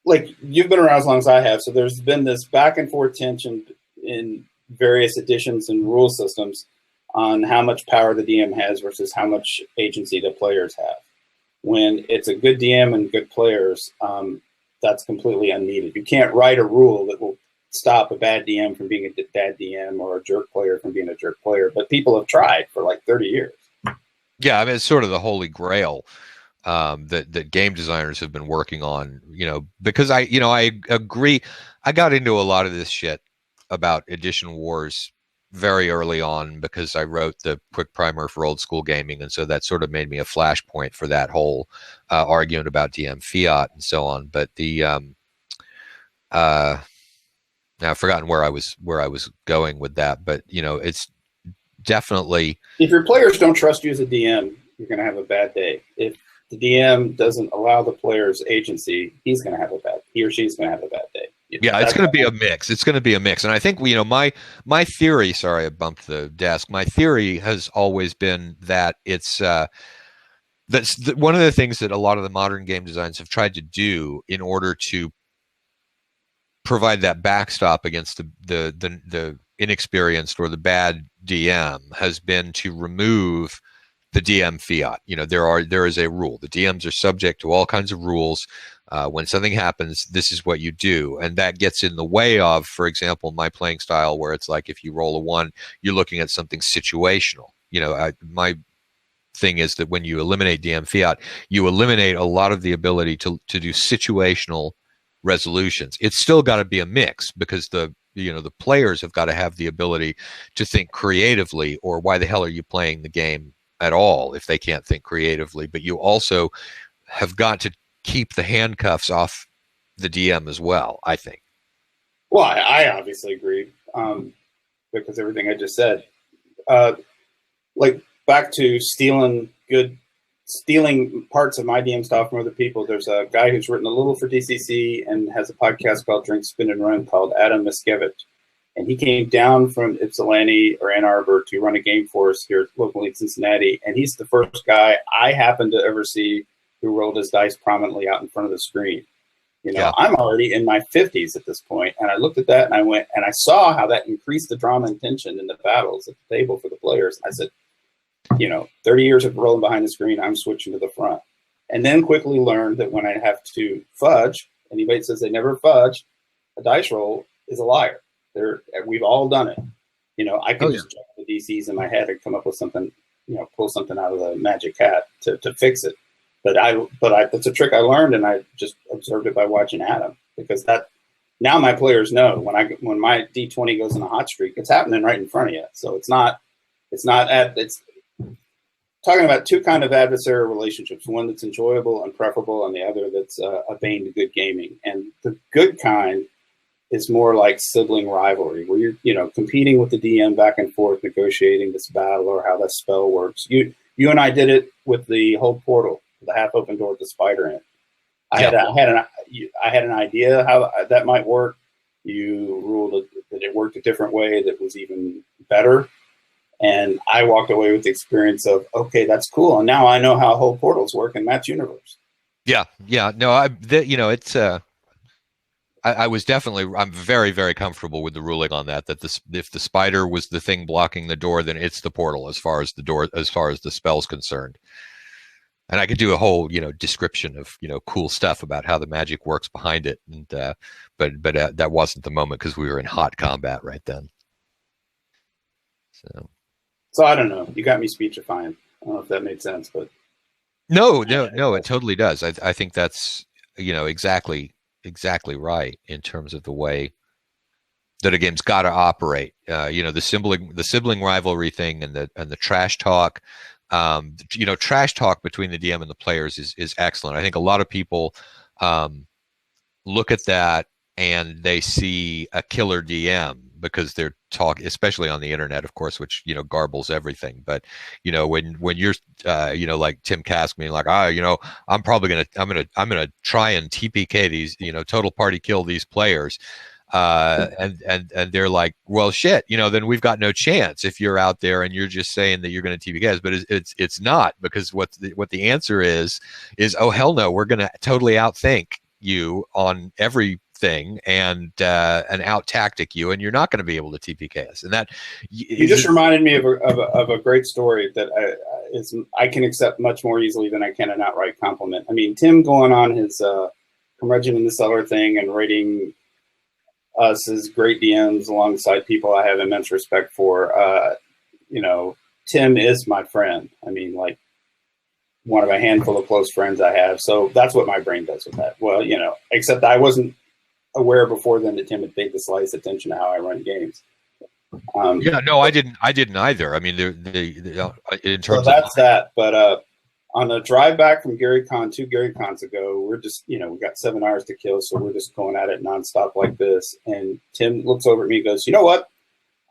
Like, you've been around as long as I have, so there's been this back and forth tension in various editions and rule systems on how much power the DM has versus how much agency the players have. When it's a good DM and good players, that's completely unneeded. You can't write a rule that will stop a bad DM from being a bad DM or a jerk player from being a jerk player, but people have tried for like 30 years. Yeah, I mean, it's sort of the holy grail that game designers have been working on, because I agree. I got into a lot of this shit about edition wars very early on because I wrote the quick primer for old school gaming, and so that sort of made me a flashpoint for that whole argument about DM Fiat and so on. But the now I've forgotten where I was going with that, but it's definitely, if your players don't trust you as a DM, you're going to have a bad day. If the DM doesn't allow the player's agency, he or she's going to have a bad day. Yeah, it's going to be a mix. It's going to be a mix. And I think, my theory, sorry, I bumped the desk. My theory has always been that it's, one of the things that a lot of the modern game designs have tried to do in order to provide that backstop against the inexperienced or the bad DM has been to remove the DM Fiat. There is a rule. The DMs are subject to all kinds of rules. When something happens, this is what you do. And that gets in the way of, for example, my playing style, where it's like if you roll a 1, you're looking at something situational. My thing is that when you eliminate DM Fiat, you eliminate a lot of the ability to do situational resolutions. It's still got to be a mix because the players have got to have the ability to think creatively, or why the hell are you playing the game at all if they can't think creatively? But you also have got to keep the handcuffs off the DM as well, I think. Well, I obviously agree, because everything I just said, like back to stealing parts of my DM style from other people. There's a guy who's written a little for DCC and has a podcast called Drink, Spin, and Run called Adam Miskevich. And he came down from Ypsilanti or Ann Arbor to run a game for us here locally in Cincinnati. And he's the first guy I happen to ever see who rolled his dice prominently out in front of the screen. Yeah. I'm already in my 50s at this point, and I looked at that and I went, and I saw how that increased the drama and tension in the battles at the table for the players. I said, 30 years of rolling behind the screen, I'm switching to the front. And then quickly learned that when I have to fudge, anybody that says they never fudge, a dice roll is a liar. We've all done it. I could just check the DCs in my head and come up with something, pull something out of the magic hat to fix it. But that's a trick I learned, and I just observed it by watching Adam, because now my players know when my D20 goes in a hot streak, it's happening right in front of you. So it's talking about two kind of adversarial relationships, one that's enjoyable and preferable, and the other that's a bane to good gaming. And the good kind is more like sibling rivalry, where you're competing with the DM back and forth, negotiating this battle or how that spell works. You and I did it with the whole portal, the half open door with the spider in it. I had an idea how that might work. You ruled that it worked a different way that was even better. And I walked away with the experience of, okay, that's cool. And now I know how whole portals work in Matt's universe. Yeah. No, it's I'm very, very comfortable with the ruling on that if the spider was the thing blocking the door, then it's the portal as far as the spell's concerned. And I could do a whole, description of, cool stuff about how the magic works behind it. And, but that wasn't the moment because we were in hot combat right then. So I don't know. You got me speechifying. I don't know if that made sense, but no, it totally does. I think that's, exactly right in terms of the way that a game's got to operate. The sibling rivalry thing and the trash talk. Trash talk between the DM and the players is excellent. I think a lot of people look at that and they see a killer DM because they're talking, especially on the internet, of course, which garbles everything. But when you're like Tim Cask being like, I'm gonna try and TPK these, total party kill these players. And they're like, well, shit, then we've got no chance if you're out there and you're just saying that you're going to TPK us. But it's not, because what the answer is, oh, hell no, we're going to totally outthink you on every thing and out tactic you, and you're not going to be able to TPK us. And that you just reminded me of a great story that I can accept much more easily than I can an outright compliment. I mean, Tim going on his curmudgeon in the cellar thing and rating us as great DMs alongside people I have immense respect for. Tim is my friend. I mean, like, one of a handful of close friends I have. So that's what my brain does with that. Well, except I wasn't aware before then that Tim had paid the slightest attention to how I run games. I didn't either. I mean, in terms that's that. But on a drive back from GaryCon 2 GaryCons ago, we're just, we got 7 hours to kill. So we're just going at it nonstop like this. And Tim looks over at me and goes, you know what?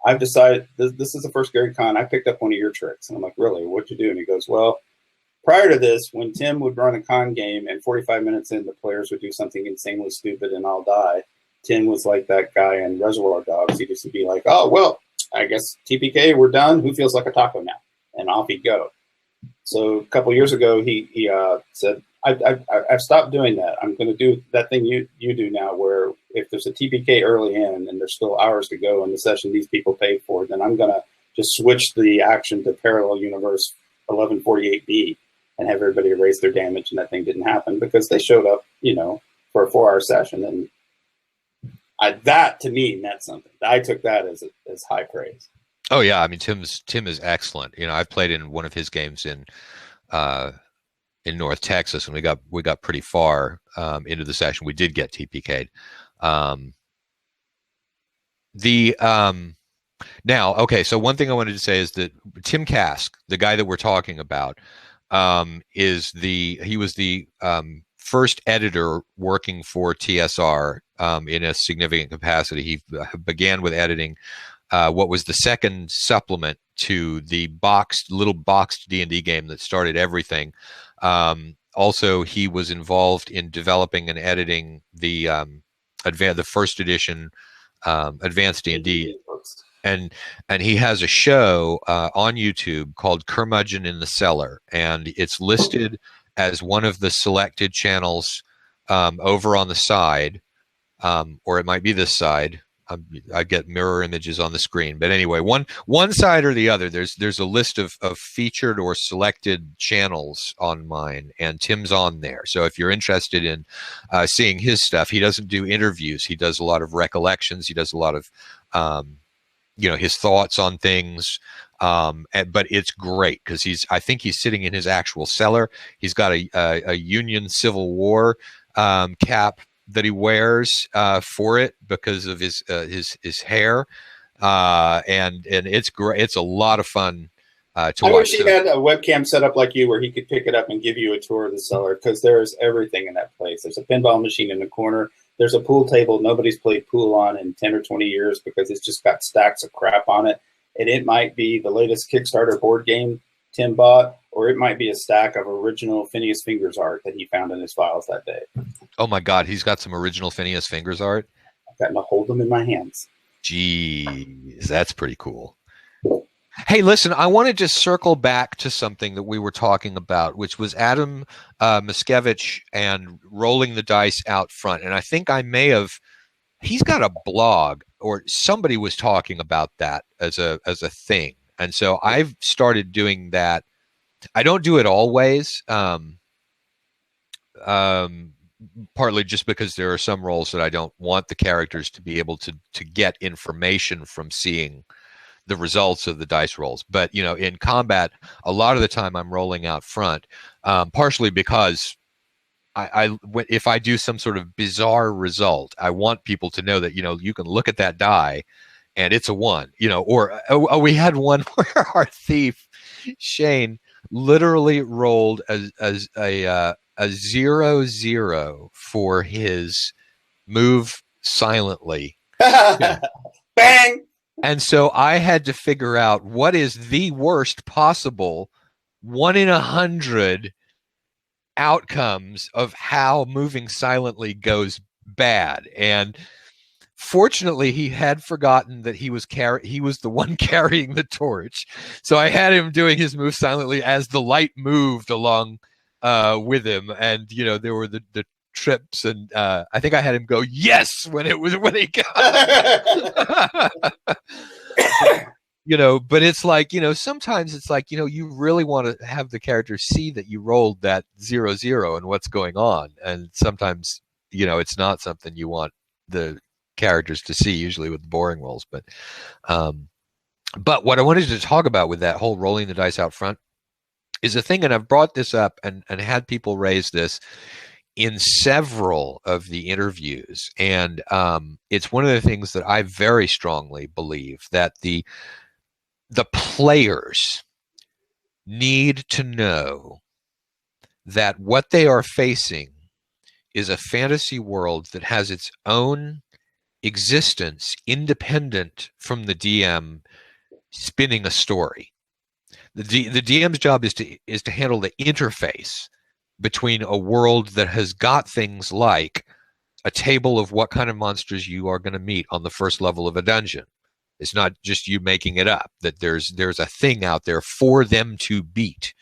I've decided this is the first GaryCon. I picked up one of your tricks. And I'm like, really? What'd you do? And he goes, well, prior to this, when Tim would run a con game and 45 minutes in, the players would do something insanely stupid and I'll die, Tim was like that guy in Reservoir Dogs. He used to be like, oh, well, I guess TPK, we're done. Who feels like a taco now? And off he'd go. So a couple years ago, he said, I've stopped doing that. I'm going to do that thing you do now, where if there's a TPK early in and there's still hours to go in the session these people pay for, then I'm going to just switch the action to parallel universe 1148B. And have everybody erase their damage, and that thing didn't happen because they showed up, for a 4-hour session, and that to me meant something. I took that as high praise. Oh yeah, I mean Tim is excellent. I've played in one of his games in North Texas, and we got pretty far into the session. We did get TPK'd. Now, okay, so one thing I wanted to say is that Tim Cask, the guy that we're talking about, he was the first editor working for TSR in a significant capacity. He began with editing what was the second supplement to the little boxed D&D game that started everything. Also, he was involved in developing and editing the first edition Advanced D&D. And he has a show on YouTube called Curmudgeon in the Cellar, and it's listed as one of the selected channels over on the side, or it might be this side. I get mirror images on the screen, but anyway, one side or the other. There's a list of featured or selected channels on mine, and Tim's on there. So if you're interested in seeing his stuff, he doesn't do interviews. He does a lot of recollections. He does a lot of his thoughts on things, but it's great because I think he's sitting in his actual cellar. He's got a Union Civil War cap that he wears for it because of his hair, and it's great. It's a lot of fun to watch. I wish he had a webcam set up like you, where he could pick it up and give you a tour of the cellar, because there's everything in that place. There's a pinball machine in the corner. There's a pool table nobody's played pool on in 10 or 20 years because it's just got stacks of crap on it. And it might be the latest Kickstarter board game Tim bought, or it might be a stack of original Phineas Fingers art that he found in his files that day. Oh my God, he's got some original Phineas Fingers art? I've gotten to hold them in my hands. Geez, that's pretty cool. Hey, listen, I wanted to circle back to something that we were talking about, which was Adam Miskevich and rolling the dice out front. And I think he's got a blog, or somebody was talking about that as a thing. And so I've started doing that. I don't do it always, partly just because there are some roles that I don't want the characters to be able to get information from seeing the results of the dice rolls. But in combat, a lot of the time I'm rolling out front, partially because if I do some sort of bizarre result, I want people to know that you can look at that die and it's a 1. Or we had one where our thief Shane literally rolled a 0-0 for his move silently. Bang. And so I had to figure out what is the worst possible 1 in 100 outcomes of how moving silently goes bad. And fortunately, he had forgotten that he was the one carrying the torch. So I had him doing his move silently as the light moved along with him. And there were the trips, and I think I had him go yes when he got. But it's like, sometimes it's like, you really want to have the character see that you rolled that 0-0 and what's going on, and sometimes it's not something you want the characters to see, usually with boring rolls. But what I wanted to talk about with that whole rolling the dice out front is a thing, and I've brought this up and had people raise this in several of the interviews, and it's one of the things that I very strongly believe, that the players need to know that what they are facing is a fantasy world that has its own existence independent from the DM spinning a story. The DM's job is to handle the interface between a world that has got things like a table of what kind of monsters you are going to meet on the first level of a dungeon. It's not just you making it up, that there's a thing out there for them to beat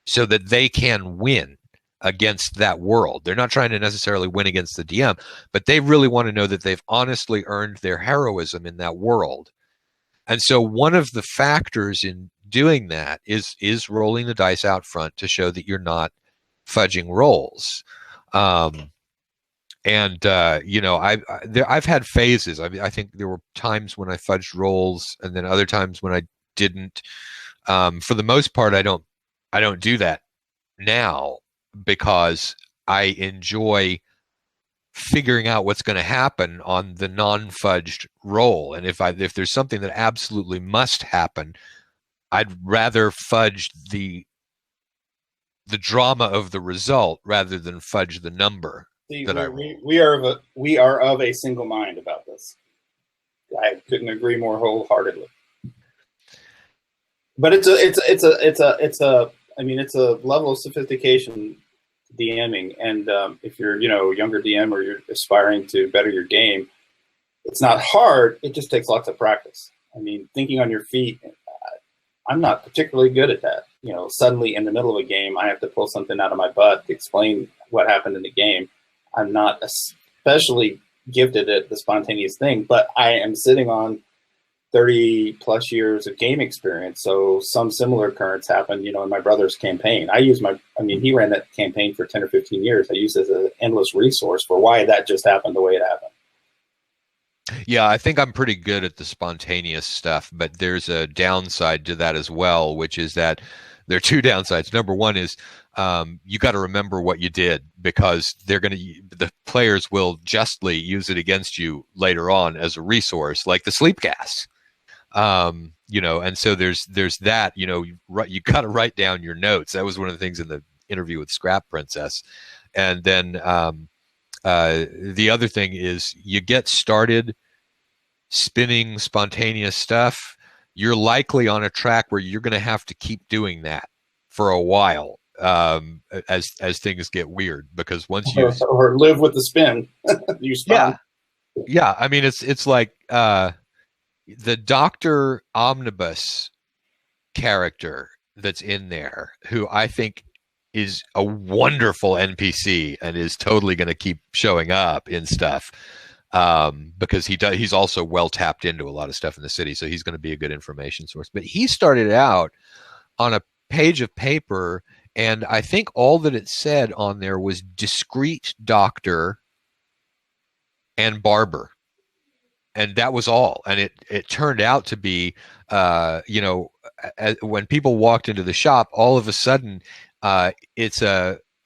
so that they can win against that world. They're not trying to necessarily win against the DM, but they really want to know that they've honestly earned their heroism in that world. And so one of the factors in doing that is rolling the dice out front to show that you're not fudging rolls. I've had phases. I think there were times when I fudged rolls, and then other times when I didn't. For the most part, I don't do that now, because I enjoy figuring out what's going to happen on the non-fudged roll. And if there's something that absolutely must happen, I'd rather fudge the drama of the result rather than fudge the number. See, we are of a single mind about this. I couldn't agree more wholeheartedly. But it's a level of sophistication DMing, and if you're a younger DM or you're aspiring to better your game, it's not hard. It just takes lots of practice. I mean, thinking on your feet. I'm not particularly good at that. Suddenly in the middle of a game, I have to pull something out of my butt to explain what happened in the game. I'm not especially gifted at the spontaneous thing, but I am sitting on 30 plus years of game experience. So some similar occurrence happened, in my brother's campaign. He ran that campaign for 10 or 15 years. I used it as an endless resource for why that just happened the way it happened. Yeah, I think I'm pretty good at the spontaneous stuff, but there's a downside to that as well, which is that there are two downsides. Number one is you got to remember what you did, because the players will justly use it against you later on as a resource, like the sleep gas. And so there's that. You got to write down your notes. That was one of the things in the interview with Scrap Princess, and then the other thing is, you get started spinning spontaneous stuff, you're likely on a track where you're going to have to keep doing that for a while, as things get weird, because once you or live with the spin, you spin. Yeah. I mean, it's like the Dr. Omnibus character that's in there, who I think is a wonderful NPC and is totally going to keep showing up in stuff, because he's also well tapped into a lot of stuff in the city, so he's going to be a good information source. But he started out on a page of paper, and I think all that it said on there was discreet doctor and barber, and that was all. And it turned out to be, when people walked into the shop, all of a sudden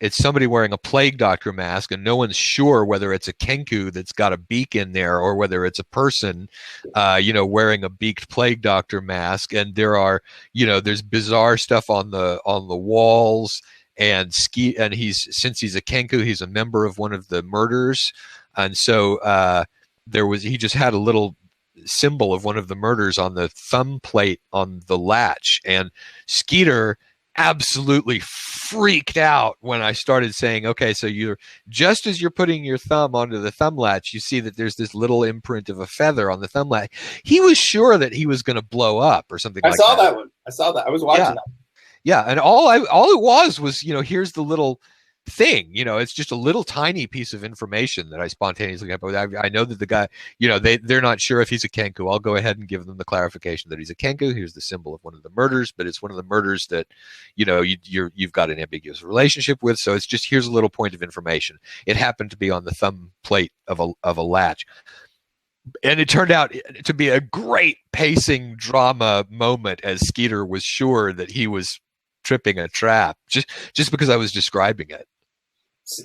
it's somebody wearing a plague doctor mask, and no one's sure whether it's a kenku that's got a beak in there or whether it's a person, wearing a beaked plague doctor mask. And there's bizarre stuff on the walls, and since he's a kenku, he's a member of one of the murders. And so he just had a little symbol of one of the murders on the thumb plate on the latch, and Skeeter absolutely freaked out when I started saying, okay, so just as you're putting your thumb onto the thumb latch, you see that there's this little imprint of a feather on the thumb latch. He was sure that he was going to blow up or something. I saw that one. I saw that. I was watching that. Yeah, and all it was here's the little thing. It's just a little tiny piece of information that I spontaneously get. But I know that the guy, they're not sure if he's a Kenku. I'll go ahead and give them the clarification that he's a Kenku. Here's the symbol of one of the murders, but it's one of the murders that, you've got an ambiguous relationship with. So it's just, here's a little point of information. It happened to be on the thumb plate of a latch. And it turned out to be a great pacing drama moment as Skeeter was sure that he was tripping a trap just because I was describing it.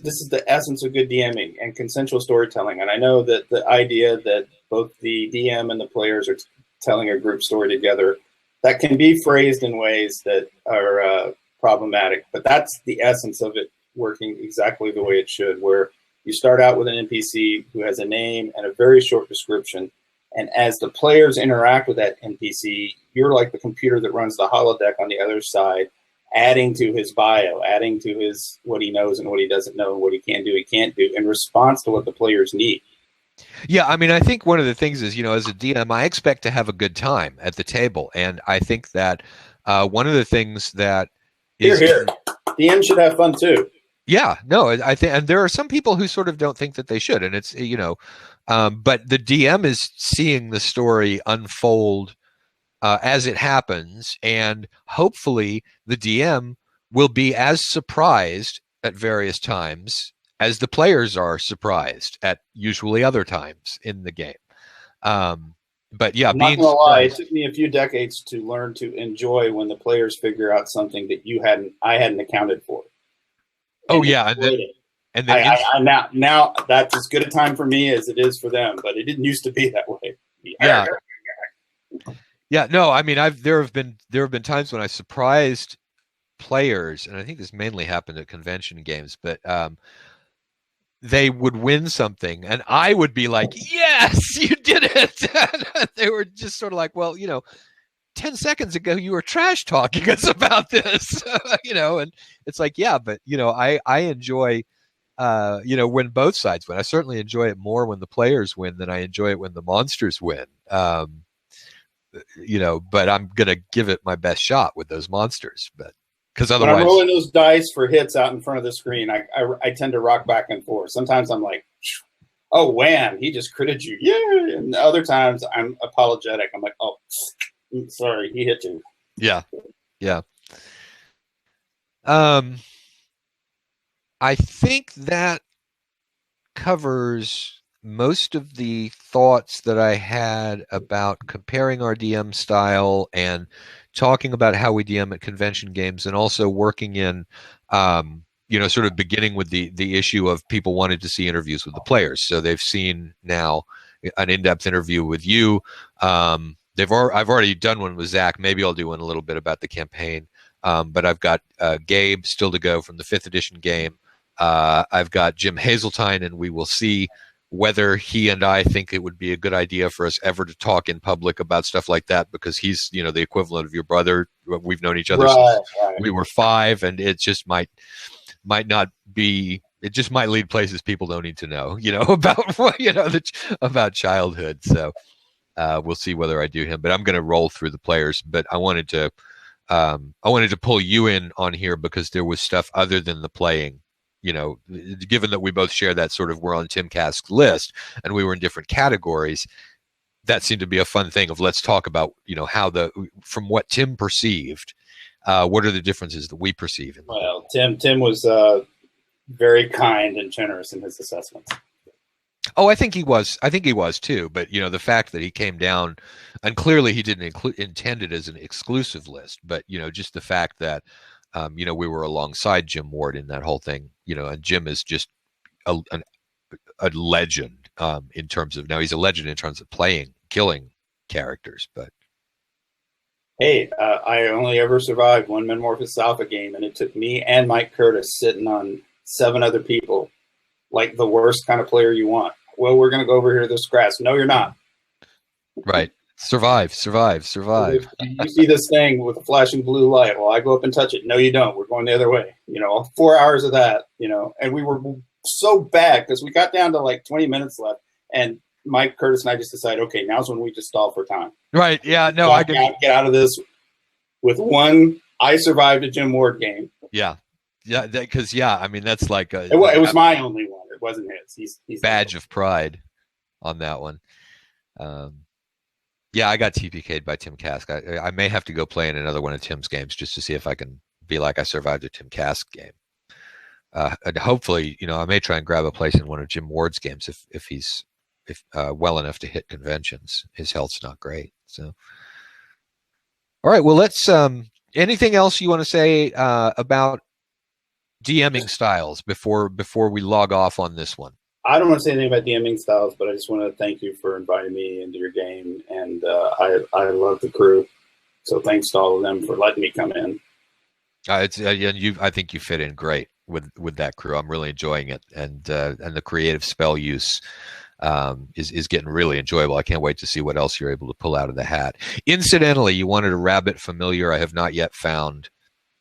This is the essence of good DMing and consensual storytelling. And I know that the idea that both the DM and the players are telling a group story together, that can be phrased in ways that are problematic. But that's the essence of it working exactly the way it should, where you start out with an NPC who has a name and a very short description. And as the players interact with that NPC, you're like the computer that runs the holodeck on the other side, adding to his bio, adding to his what he knows and what he doesn't know, and what he can do, he can't do, in response to what the players need. Yeah, I mean, I think one of the things is, as a DM, I expect to have a good time at the table. And I think that one of the things that is... Here. DM should have fun too. Yeah, no, I think, and there are some people who sort of don't think that they should. And it's, but the DM is seeing the story unfold as it happens, and hopefully the DM will be as surprised at various times as the players are surprised at usually other times in the game. But yeah, I'm not gonna lie, it took me a few decades to learn to enjoy when the players figure out something that I hadn't accounted for. Oh yeah, and then now that's as good a time for me as it is for them, but it didn't used to be that way. Yeah. Yeah, no, I mean, there have been times when I surprised players, and I think this mainly happened at convention games, but they would win something, and I would be like, "Yes, you did it!" They were just sort of like, "Well, 10 seconds ago you were trash talking us about this," and it's like, yeah, but I enjoy, when both sides win. I certainly enjoy it more when the players win than I enjoy it when the monsters win. But I'm gonna give it my best shot with those monsters, but because otherwise, when I'm rolling those dice for hits out in front of the screen, I tend to rock back and forth. Sometimes I'm like, "Oh, wham! He just critted you, yeah!" And other times I'm apologetic. I'm like, "Oh, sorry, he hit you." Yeah. I think that covers most of the thoughts that I had about comparing our DM style and talking about how we DM at convention games, and also working in, sort of beginning with the issue of people wanted to see interviews with the players. So they've seen now an in-depth interview with you. I've already done one with Zach. Maybe I'll do one a little bit about the campaign. But I've got Gabe still to go from the 5th edition game. I've got Jim Hazeltine, and we will see whether he and I think it would be a good idea for us ever to talk in public about stuff like that, because he's, the equivalent of your brother. We've known each other since we were 5, and it just might not be. It just might lead places people don't need to know, about about childhood. So we'll see whether I do him. But I'm going to roll through the players. But I wanted to pull you in on here because there was stuff other than the playing. Given that we both share that sort of, we're on Tim Cask's list and we were in different categories, that seemed to be a fun thing of, let's talk about, how from what Tim perceived, what are the differences that we perceive? Well, Tim was very kind and generous in his assessments. Oh, I think he was too. But, the fact that he came down, and clearly he didn't intend it as an exclusive list, but, just the fact that, we were alongside Jim Ward in that whole thing, and Jim is just a legend in terms of, now he's a legend in terms of killing characters. But hey, I only ever survived one Metamorphosis Alpha game, and it took me and Mike Curtis sitting on 7 other people, like the worst kind of player you want. Well, we're going to go over here to this grass. No, you're not. Right. Survive. You see this thing with a flashing blue light. Well, I go up and touch it. No, you don't. We're going the other way. 4 hours of that, and we were so bad because we got down to like 20 minutes left, and Mike Curtis and I just decided, okay, now's when we just stall for time. Right. Yeah. No, get out of this with one. I survived a Jim Ward game. Yeah. Yeah, because I mean that's like a It was my only one. It wasn't his. He's badge of pride on that one. Yeah, I got TPK'd by Tim Cask. I may have to go play in another one of Tim's games just to see if I can be like I survived a Tim Cask game. And hopefully, I may try and grab a place in one of Jim Ward's games if he's well enough to hit conventions. His health's not great. So, all right. Well, let's. Anything else you want to say about DMing styles before we log off on this one? I don't want to say anything about DMing styles, but I just want to thank you for inviting me into your game, and I love the crew. So thanks to all of them for letting me come in. I think you fit in great with that crew. I'm really enjoying it, and the creative spell use is getting really enjoyable. I can't wait to see what else you're able to pull out of the hat. Incidentally, you wanted a rabbit familiar. I have not yet found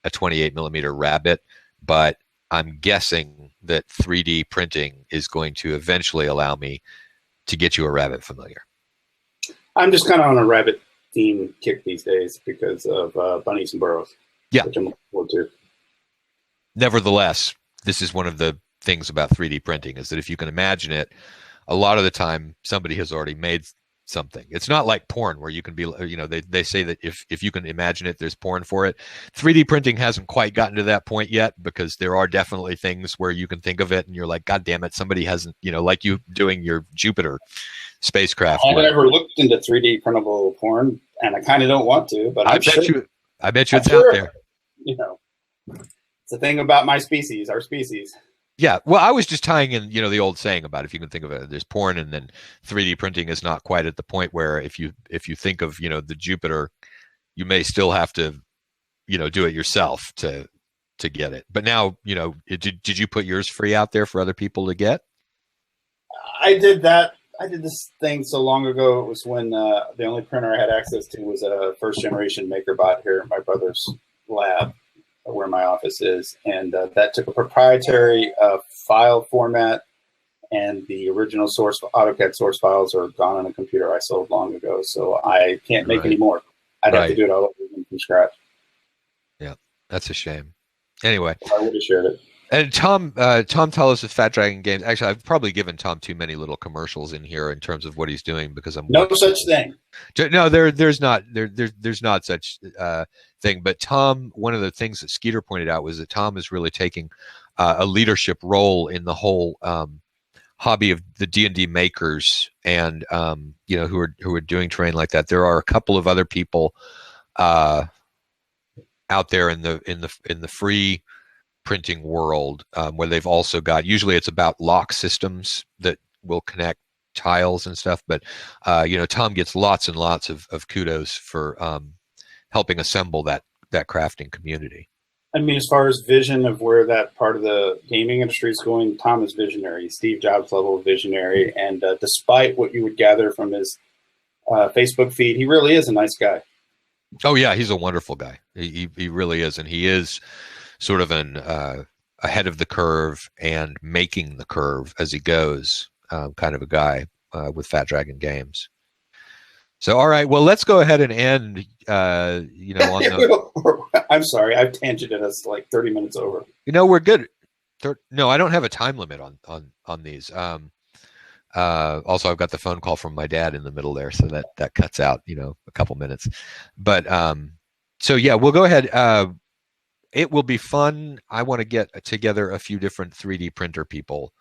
a 28 millimeter rabbit, but I'm guessing that 3D printing is going to eventually allow me to get you a rabbit familiar. I'm just kind of on a rabbit theme kick these days because of bunnies and burrows. Yeah. Which I'm looking forward to. Nevertheless, this is one of the things about 3D printing is that if you can imagine it, a lot of the time somebody has already made something. It's not like porn where you can be, they say that if you can imagine it, there's porn for it. 3D printing hasn't quite gotten to that point yet because there are definitely things where you can think of it and you're like, God damn it, somebody hasn't, like you doing your Jupiter spacecraft. I've never looked into 3D printable porn, and I kind of don't want to, but I bet you it's out there. It's the thing about our species. Yeah, well, I was just tying in, the old saying about if you can think of it, there's porn, and then 3D printing is not quite at the point where if you think of, the Jupiter, you may still have to, do it yourself to get it. But now, did you put yours free out there for other people to get? I did that. I did this thing so long ago. It was when the only printer I had access to was a first generation MakerBot here at my brother's lab, where my office is, and that took a proprietary file format, and the original source AutoCAD source files are gone on a computer I sold long ago, so I can't make any more. I'd have to do it all over again from scratch. Yeah, that's a shame. Anyway, I would have shared it. And Tom Tullis with Fat Dragon Games. Actually, I've probably given Tom too many little commercials in here in terms of what he's doing because I'm no such thing. No, there's not such thing. But Tom, one of the things that Skeeter pointed out was that Tom is really taking a leadership role in the whole hobby of the D&D makers, and who are doing terrain like that. There are a couple of other people out there in the free printing world where they've also got, usually it's about lock systems that will connect tiles and stuff, but Tom gets lots and lots of kudos for helping assemble that crafting community. I mean, as far as vision of where that part of the gaming industry is going, Tom is visionary, Steve Jobs level visionary, and despite what you would gather from his Facebook feed, he really is a nice guy. Oh yeah, he's a wonderful guy. He really is, and he is sort of an ahead of the curve and making the curve as he goes kind of a guy with Fat Dragon Games. So, all right, well, let's go ahead and end, on I'm sorry, I've tangented us like 30 minutes over. We're good. No, I don't have a time limit on these. Also, I've got the phone call from my dad in the middle there, so that cuts out, a couple minutes. But so, yeah, we'll go ahead. It will be fun. I want to get together a few different 3D printer people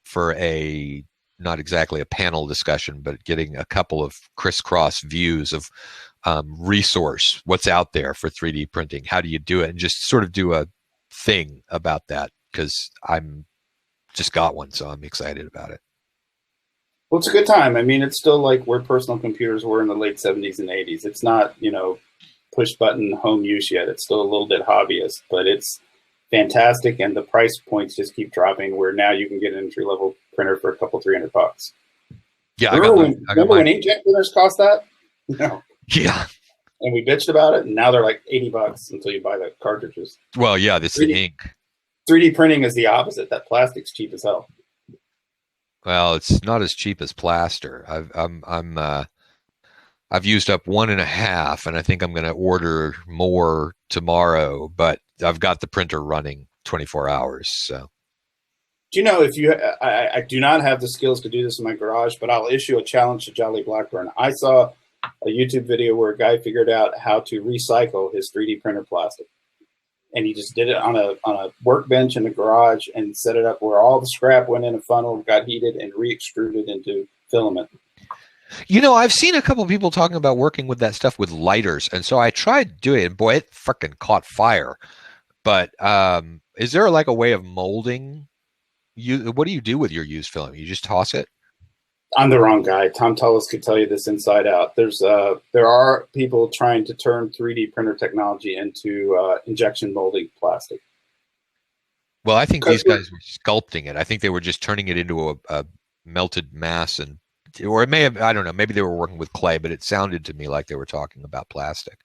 for not exactly a panel discussion, but getting a couple of crisscross views of resource, what's out there for 3D printing, how do you do it, and just sort of do a thing about that, because I'm just got one, so I'm excited about it. Well, it's a good time. I mean, it's still like where personal computers were in the late 70s and 80s. It's not, push button home use yet. It's still a little bit hobbyist, but it's fantastic, and the price points just keep dropping, where now you can get an entry level printer for a couple $300. Yeah, remember when inkjet printers cost that? No. Yeah. And we bitched about it, and now they're like $80 until you buy the cartridges. Well, yeah, this is ink. 3D printing is the opposite. That plastic's cheap as hell. Well, it's not as cheap as plaster. I've used up 1.5, and I think I'm going to order more tomorrow, but I've got the printer running 24 hours. So Do you know if you? I do not have the skills to do this in my garage, but I'll issue a challenge to Jolly Blackburn. I saw a YouTube video where a guy figured out how to recycle his 3D printer plastic, and he just did it on a workbench in the garage and set it up where all the scrap went in a funnel, got heated, and re-extruded into filament. You know, I've seen a couple of people talking about working with that stuff with lighters, and so I tried doing it, and boy, it freaking caught fire. But is there like a way of molding? What do you do with your used film? You just toss it? I'm the wrong guy. Tom Tullis could tell you this inside out. There are people trying to turn 3D printer technology into injection molding plastic. Well, I think these guys were sculpting it. I think they were just turning it into a melted mass, or it may have, I don't know, maybe they were working with clay, but it sounded to me like they were talking about plastic.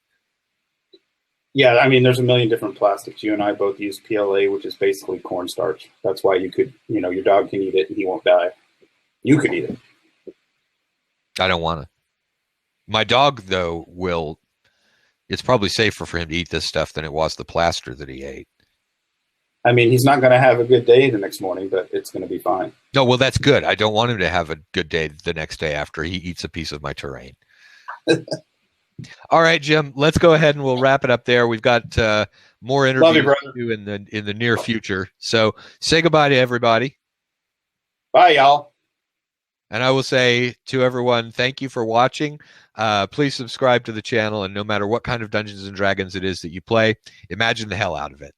Yeah, I mean, there's a million different plastics. You and I both use PLA, which is basically cornstarch. That's why your dog can eat it and he won't die. You could eat it. I don't want to. My dog, though, it's probably safer for him to eat this stuff than it was the plaster that he ate. I mean, he's not going to have a good day the next morning, but it's going to be fine. No, well, that's good. I don't want him to have a good day the next day after he eats a piece of my terrain. All right, Jim, let's go ahead and we'll wrap it up there. We've got more interviews to do in the near future. So say goodbye to everybody. Bye, y'all. And I will say to everyone, thank you for watching. Please subscribe to the channel, and no matter what kind of Dungeons and Dragons it is that you play, imagine the hell out of it.